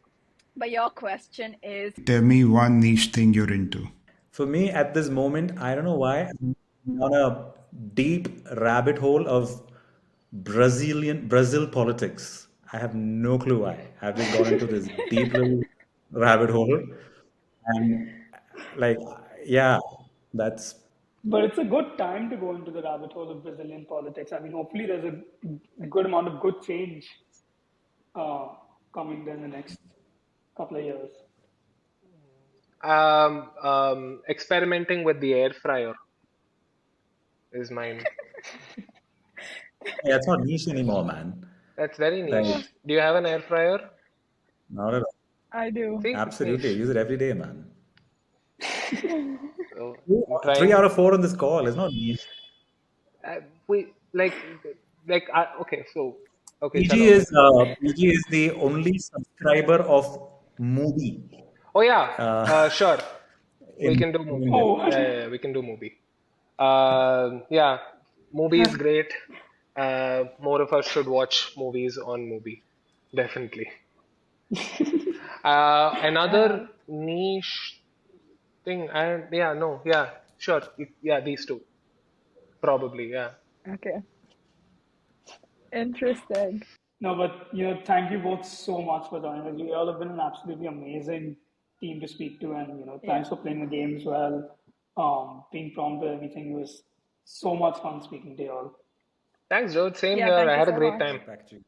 But your question is, Tell me one niche thing you're into. for me at this moment, I don't know why I'm on a deep rabbit hole of Brazil politics. I have no clue why. I've just gone into this deep little rabbit hole, and like, yeah, that's But it's a good time to go into the rabbit hole of Brazilian politics. I mean, hopefully there's a good amount of good change uh, coming there in the next couple of years. Experimenting with the air fryer is mine. yeah, it's not niche anymore, man. That's very Like, niche. Do you have an air fryer? not at all. I do. See, it's Absolutely, I niche. use it every day, man. So I'm Three trying. out of four on this call is not niche. We okay. So okay, PG chalo. is PG is the only subscriber of movie Oh yeah, uh, sure. We in can do movie. India. Oh, what? Yeah, we can do movie. Yeah, movie is great. More of us should watch movies on movie. Definitely. Uh, Another niche thing. Yeah, no, yeah, sure. Yeah, these two probably. Yeah. Okay, interesting. No, but thank you both so much for joining us. You all have been an absolutely amazing team to speak to, and Yeah. thanks for playing the game as well. Being prompt with everything, it was so much fun speaking to you all. Thanks, George. Same Yeah, here. thank I you had a so great much. time. Right back to you.